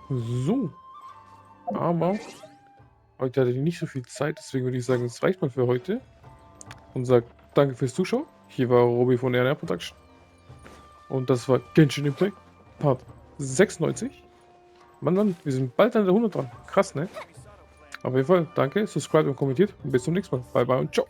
So. Aber heute hatte ich nicht so viel Zeit, deswegen würde ich sagen, es reicht mal für heute. Und sage danke fürs Zuschauen. Hier war Robi von RNR Production. Und das war Genshin Impact Part 96. Mann, wir sind bald an der 100 dran. Krass, ne? Auf jeden Fall, danke, subscribe und kommentiert. Und bis zum nächsten Mal. Bye, bye und ciao.